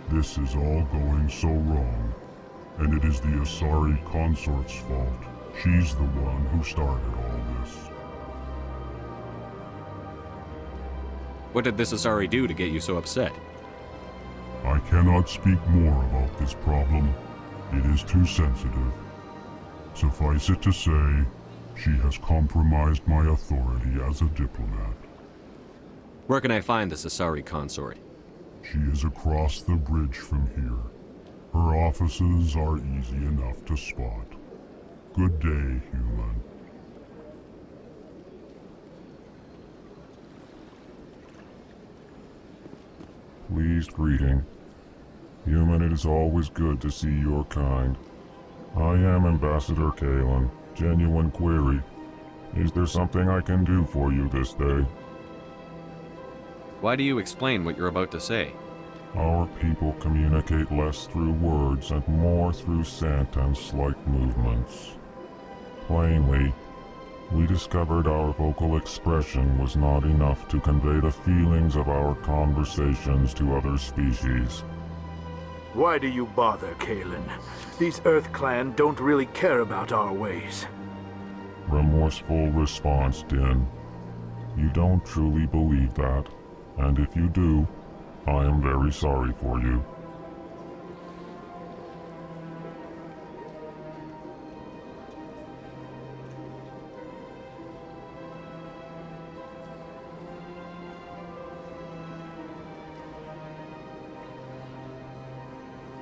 This is all going so wrong, and it is the Asari consort's fault. She's the one who started all this. What did this Asari do to get you so upset? I cannot speak more about this problem. It is too sensitive. Suffice it to say, she has compromised my authority as a diplomat. Where can I find this Asari consort? She is across the bridge from here. Her offices are easy enough to spot. Good day, human. Pleased greeting. Human, it is always good to see your kind. I am Ambassador Kalen. Genuine query. Is there something I can do for you this day? Why do you explain what you're about to say? Our people communicate less through words and more through scent and slight movements. Plainly, we discovered our vocal expression was not enough to convey the feelings of our conversations to other species. Why do you bother, Kalen? These Earth Clan don't really care about our ways. Remorseful response, Din. You don't truly believe that, and if you do, I am very sorry for you.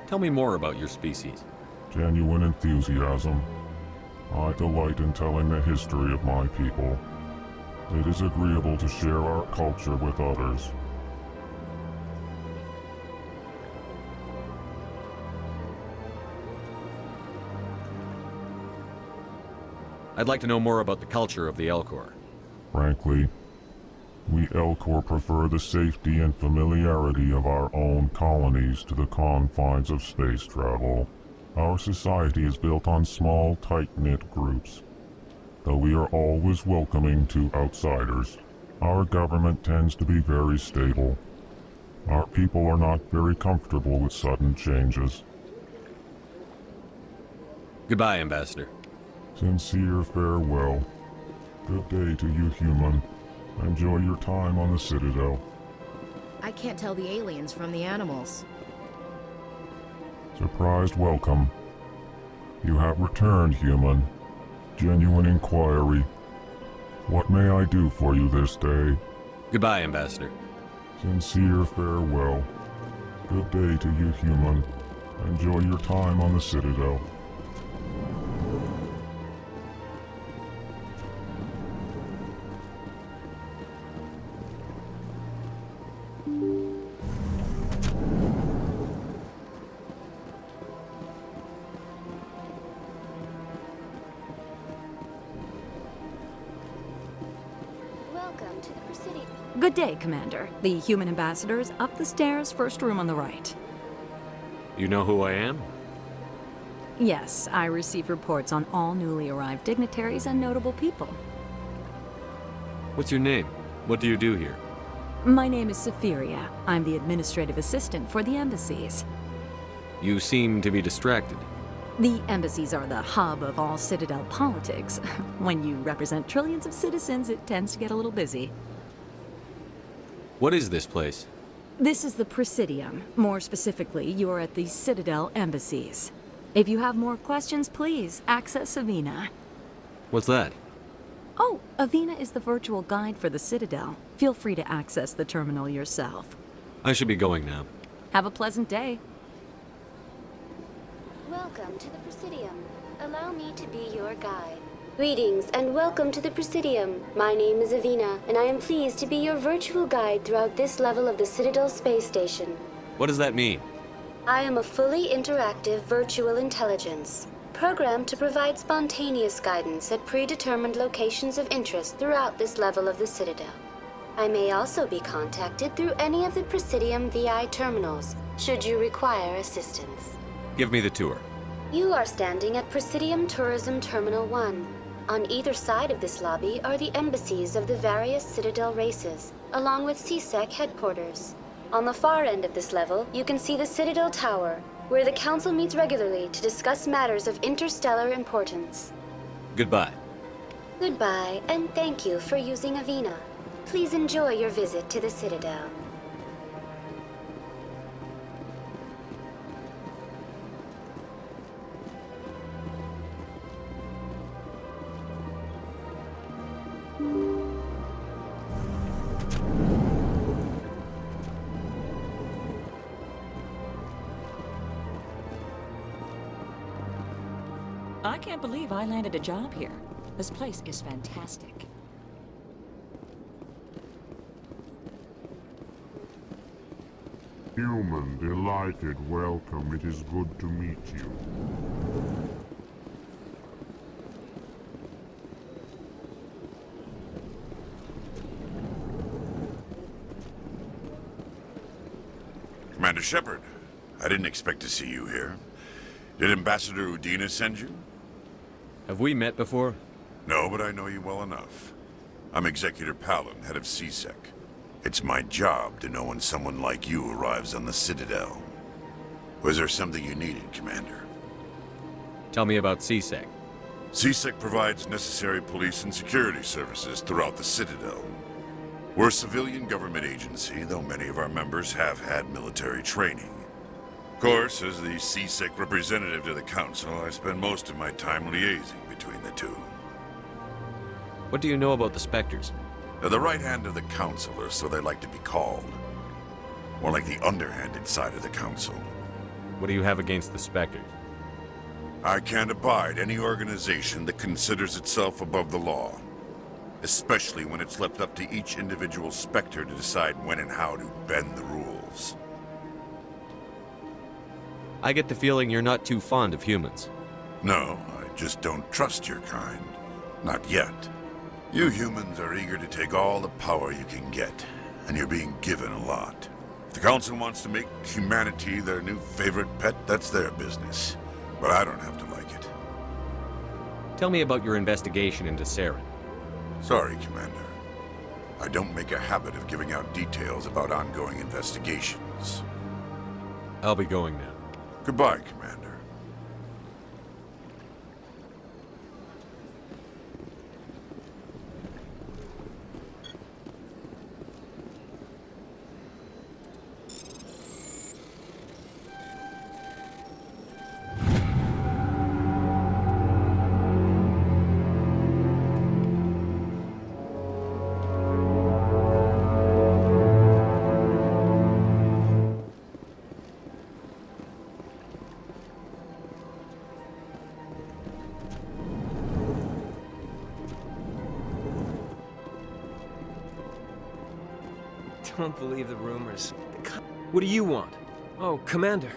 Tell me more about your species. Genuine enthusiasm. I delight in telling the history of my people. It is agreeable to share our culture with others. I'd like to know more about the culture of the Elcor. Frankly, we Elcor prefer the safety and familiarity of our own colonies to the confines of space travel. Our society is built on small, tight-knit groups. Though we are always welcoming to outsiders, our government tends to be very stable. Our people are not very comfortable with sudden changes. Goodbye, Ambassador. Sincere farewell. Good day to you, human. Enjoy your time on the Citadel. I can't tell the aliens from the animals. Surprised welcome. You have returned, human. Genuine inquiry. What may I do for you this day? Goodbye, Ambassador. Sincere farewell. Good day to you, human. Enjoy your time on the Citadel. Good day, Commander. The human ambassador is up the stairs, first room on the right. You know who I am? Yes, I receive reports on all newly arrived dignitaries and notable people. What's your name? What do you do here? My name is Safiria. I'm the administrative assistant for the embassies. You seem to be distracted. The embassies are the hub of all Citadel politics. When you represent trillions of citizens, it tends to get a little busy. What is this place? This is the Presidium. More specifically, you are at the Citadel embassies. If you have more questions, please access Avina. What's that? Oh, Avina is the virtual guide for the Citadel. Feel free to access the terminal yourself. I should be going now. Have a pleasant day. Welcome to the Presidium. Allow me to be your guide. Greetings and welcome to the Presidium. My name is Avina, and I am pleased to be your virtual guide throughout this level of the Citadel space station. What does that mean? I am a fully interactive virtual intelligence, programmed to provide spontaneous guidance at predetermined locations of interest throughout this level of the Citadel. I may also be contacted through any of the Presidium VI terminals, should you require assistance. Give me the tour. You are standing at Presidium Tourism Terminal 1. On either side of this lobby are the embassies of the various Citadel races, along with CSEC headquarters. On the far end of this level, you can see the Citadel Tower, where the Council meets regularly to discuss matters of interstellar importance. Goodbye. Goodbye, and thank you for using Avina. Please enjoy your visit to the Citadel. I can't believe I landed a job here. This place is fantastic. Human, delighted, welcome. It is good to meet you. Commander Shepard, I didn't expect to see you here. Did Ambassador Udina send you? Have we met before? No, but I know you well enough. I'm Executor Palin, head of CSEC. It's my job to know when someone like you arrives on the Citadel. Was there something you needed, Commander? Tell me about CSEC. CSEC provides necessary police and security services throughout the Citadel. We're a civilian government agency, though many of our members have had military training. Of course, as the CSEC representative to the Council, I spend most of my time liaising between the two. What do you know about the Spectres? They're the right hand of the Council, or so they like to be called. More like the underhanded side of the Council. What do you have against the Spectres? I can't abide any organization that considers itself above the law. Especially when it's left up to each individual Spectre to decide when and how to bend the rules. I get the feeling you're not too fond of humans. No, I just don't trust your kind. Not yet. You humans are eager to take all the power you can get, and you're being given a lot. If the Council wants to make humanity their new favorite pet, that's their business. But I don't have to like it. Tell me about your investigation into Saren. Sorry, Commander. I don't make a habit of giving out details about ongoing investigations. I'll be going now. Goodbye, Commander. Don't believe the rumors. What do you want? Oh, Commander.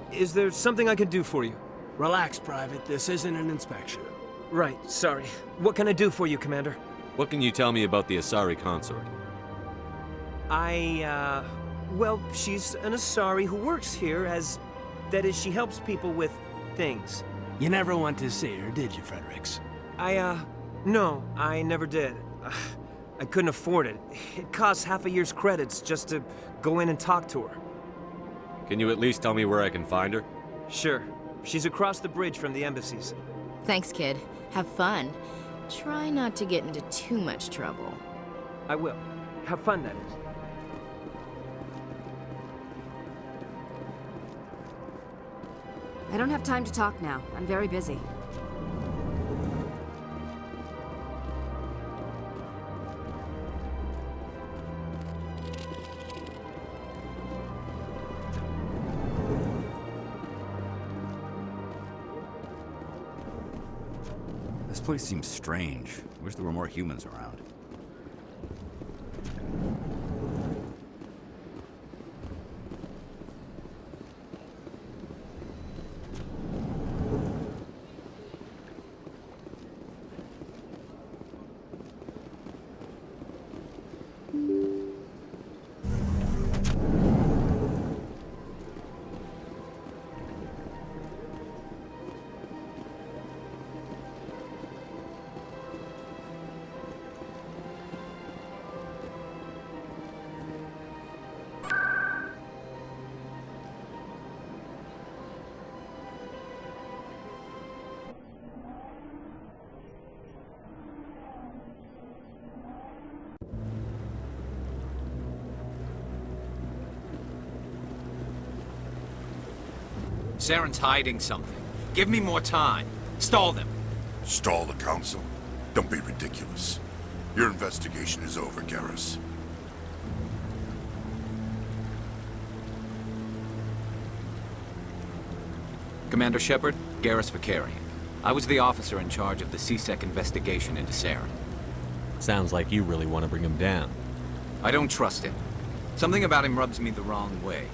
Is there something I can do for you? Relax, Private. This isn't an inspection. Right, sorry. What can I do for you, Commander? What can you tell me about the Asari consort? Well, she's an Asari who works here as... That is, she helps people with things. You never went to see her, did you, Fredericks? No, I never did. I couldn't afford it. It costs half a year's credits just to go in and talk to her. Can you at least tell me where I can find her? Sure. She's across the bridge from the embassies. Thanks, kid. Have fun. Try not to get into too much trouble. I will. Have fun, that is. I don't have time to talk now. I'm very busy. This place seems strange. Wish there were more humans around. Saren's hiding something. Give me more time. Stall them. Stall the Council? Don't be ridiculous. Your investigation is over, Garrus. Commander Shepard, Garrus Vicarian. I was the officer in charge of the CSEC investigation into Saren. Sounds like you really want to bring him down. I don't trust him. Something about him rubs me the wrong way.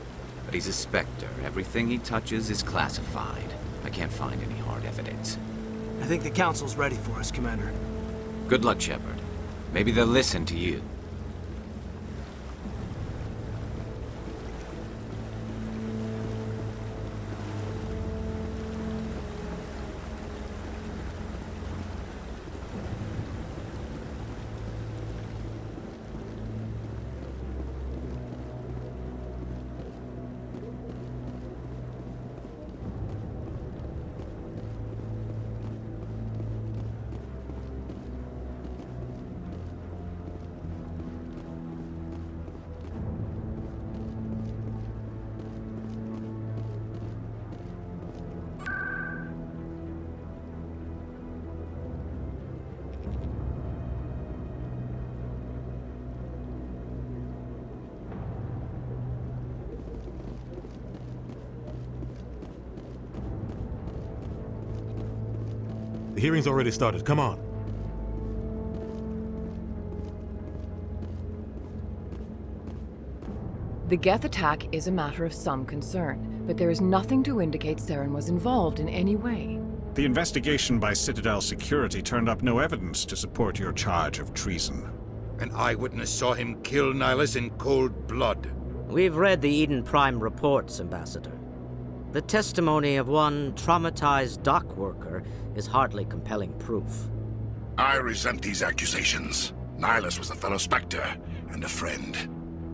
But he's a Spectre. Everything he touches is classified. I can't find any hard evidence. I think the Council's ready for us, Commander. Good luck, Shepard. Maybe they'll listen to you. The hearing's already started. Come on. The Geth attack is a matter of some concern, but there is nothing to indicate Saren was involved in any way. The investigation by Citadel Security turned up no evidence to support your charge of treason. An eyewitness saw him kill Nihilus in cold blood. We've read the Eden Prime reports, Ambassador. The testimony of one traumatized dock worker is hardly compelling proof. I resent these accusations. Nihilus was a fellow Spectre and a friend.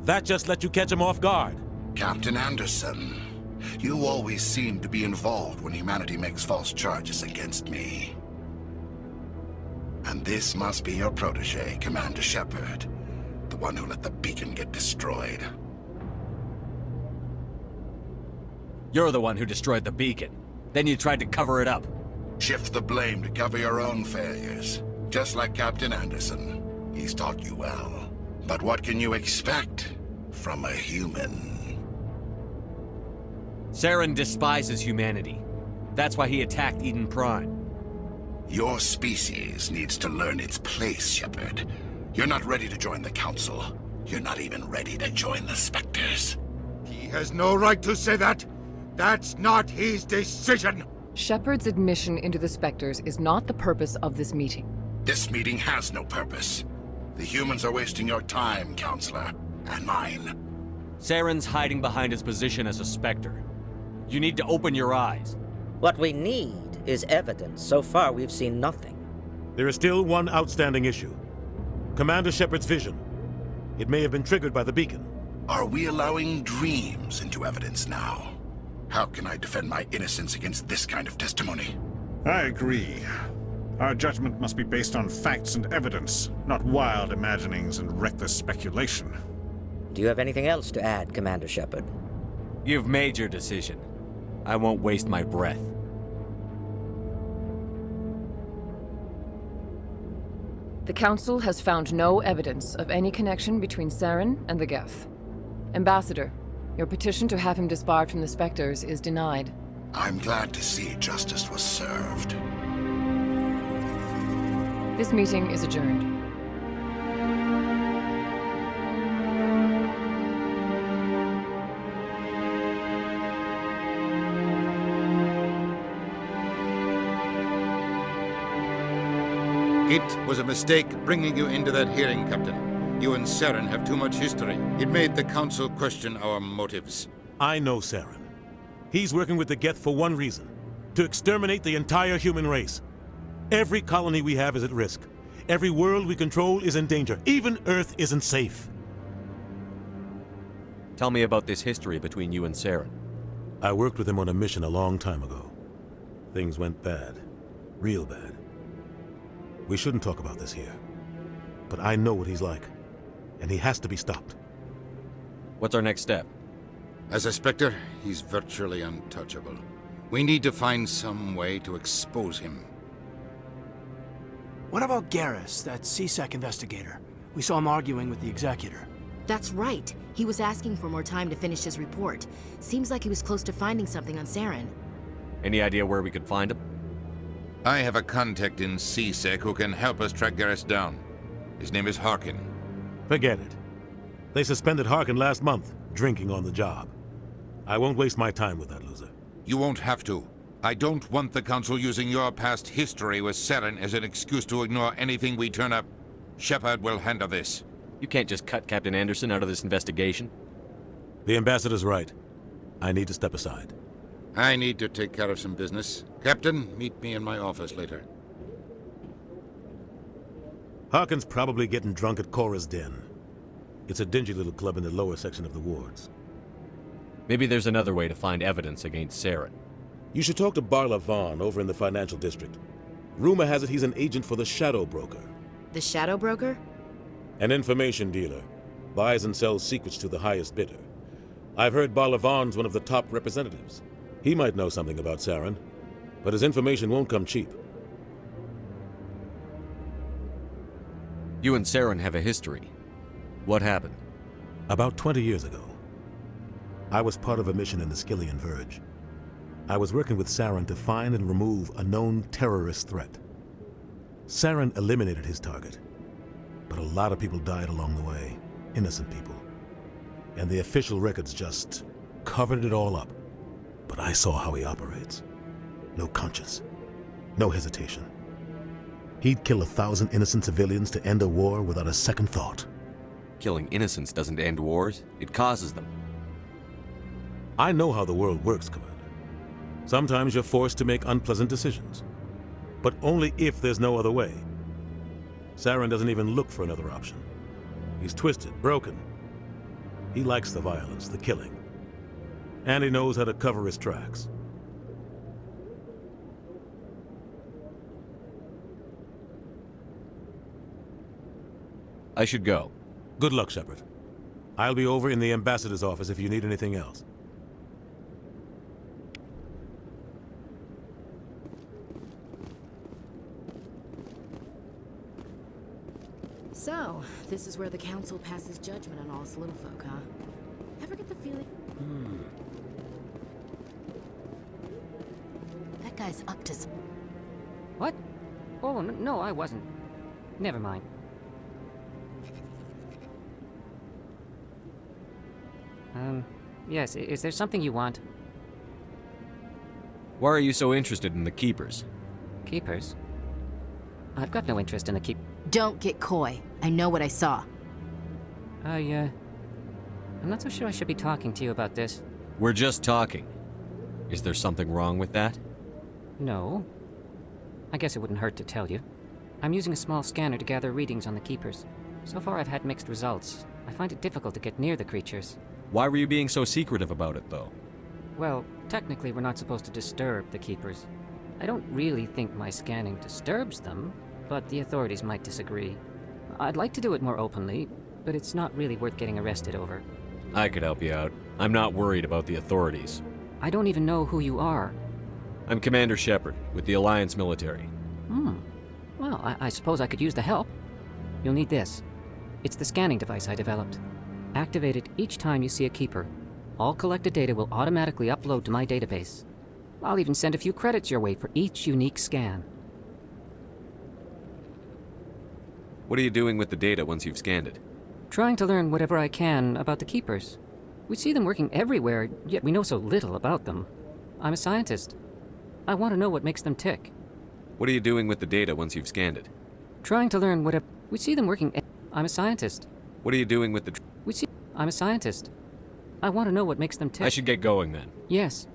That just let you catch him off guard. Captain Anderson, you always seem to be involved when humanity makes false charges against me. And this must be your protege, Commander Shepard, the one who let the beacon get destroyed. You're the one who destroyed the beacon. Then you tried to cover it up. Shift the blame to cover your own failures. Just like Captain Anderson. He's taught you well. But what can you expect from a human? Saren despises humanity. That's why he attacked Eden Prime. Your species needs to learn its place, Shepard. You're not ready to join the Council. You're not even ready to join the Spectres. He has no right to say that. That's not his decision. Shepard's admission into the Spectres is not the purpose of this meeting. This meeting has no purpose. The humans are wasting your time, Counselor, and mine. Saren's hiding behind his position as a Spectre. You need to open your eyes. What we need is evidence. So far, we've seen nothing. There is still one outstanding issue. Commander Shepard's vision. It may have been triggered by the beacon. Are we allowing dreams into evidence now? How can I defend my innocence against this kind of testimony? I agree. Our judgment must be based on facts and evidence, not wild imaginings and reckless speculation. Do you have anything else to add, Commander Shepard? You've made your decision. I won't waste my breath. The Council has found no evidence of any connection between Saren and the Geth. Ambassador, your petition to have him disbarred from the Spectres is denied. I'm glad to see justice was served. This meeting is adjourned. It was a mistake bringing you into that hearing, Captain. You and Saren have too much history. It made the Council question our motives. I know Saren. He's working with the Geth for one reason. To exterminate the entire human race. Every colony we have is at risk. Every world we control is in danger. Even Earth isn't safe. Tell me about this history between you and Saren. I worked with him on a mission a long time ago. Things went bad. Real bad. We shouldn't talk about this here. But I know what he's like. And he has to be stopped. What's our next step? As a Spectre, he's virtually untouchable. We need to find some way to expose him. What about Garrus, that CSEC investigator? We saw him arguing with the Executor. That's right. He was asking for more time to finish his report. Seems like he was close to finding something on Saren. Any idea where we could find him? I have a contact in CSEC who can help us track Garrus down. His name is Harkin. Forget it. They suspended Harkin last month, drinking on the job. I won't waste my time with that loser. You won't have to. I don't want the Council using your past history with Saren as an excuse to ignore anything we turn up. Shepard will handle this. You can't just cut Captain Anderson out of this investigation. The Ambassador's right. I need to step aside. I need to take care of some business. Captain, meet me in my office later. Harkin's probably getting drunk at Cora's Den. It's a dingy little club in the lower section of the wards. Maybe there's another way to find evidence against Saren. You should talk to Barla Vaughn over in the financial district. Rumor has it he's an agent for the Shadow Broker. The Shadow Broker? An information dealer. Buys and sells secrets to the highest bidder. I've heard Barla Vaughn's one of the top representatives. He might know something about Saren, but his information won't come cheap. You and Saren have a history. What happened? About 20 years ago, I was part of a mission in the Skillian Verge. I was working with Saren to find and remove a known terrorist threat. Saren eliminated his target, but a lot of people died along the way, innocent people. And the official records just covered it all up. But I saw how he operates. No conscience, no hesitation. He'd kill 1,000 innocent civilians to end a war without a second thought. Killing innocents doesn't end wars, it causes them. I know how the world works, Commander. Sometimes you're forced to make unpleasant decisions, but only if there's no other way. Saren doesn't even look for another option. He's twisted, broken. He likes the violence, the killing. And he knows how to cover his tracks. I should go. Good luck, Shepard. I'll be over in the Ambassador's office if you need anything else. So, this is where the Council passes judgment on all us little folk, huh? Ever get the feeling... That guy's up to some... What? Oh, no, I wasn't. Never mind. Yes, is there something you want? Why are you so interested in the Keepers? Keepers? I've got no interest in the Keep... Don't get coy. I know what I saw. I'm not so sure I should be talking to you about this. We're just talking. Is there something wrong with that? No. I guess it wouldn't hurt to tell you. I'm using a small scanner to gather readings on the Keepers. So far I've had mixed results. I find it difficult to get near the creatures. Why were you being so secretive about it, though? Well, technically we're not supposed to disturb the Keepers. I don't really think my scanning disturbs them, but the authorities might disagree. I'd like to do it more openly, but it's not really worth getting arrested over. I could help you out. I'm not worried about the authorities. I don't even know who you are. I'm Commander Shepard, with the Alliance military. Well, I suppose I could use the help. You'll need this. It's the scanning device I developed. Activate it each time you see a Keeper. All collected data will automatically upload to my database. I'll even send a few credits your way for each unique scan. What are you doing with the data once you've scanned it? Trying to learn whatever I can about the Keepers. We see them working everywhere, yet we know so little about them. I'm a scientist. I want to know what makes them tick. What are you doing with the data once you've scanned it? Trying to learn whatever... We see them working... I'm a scientist. What are you doing with the... I'm a scientist. I want to know what makes them tick. I should get going then. Yes.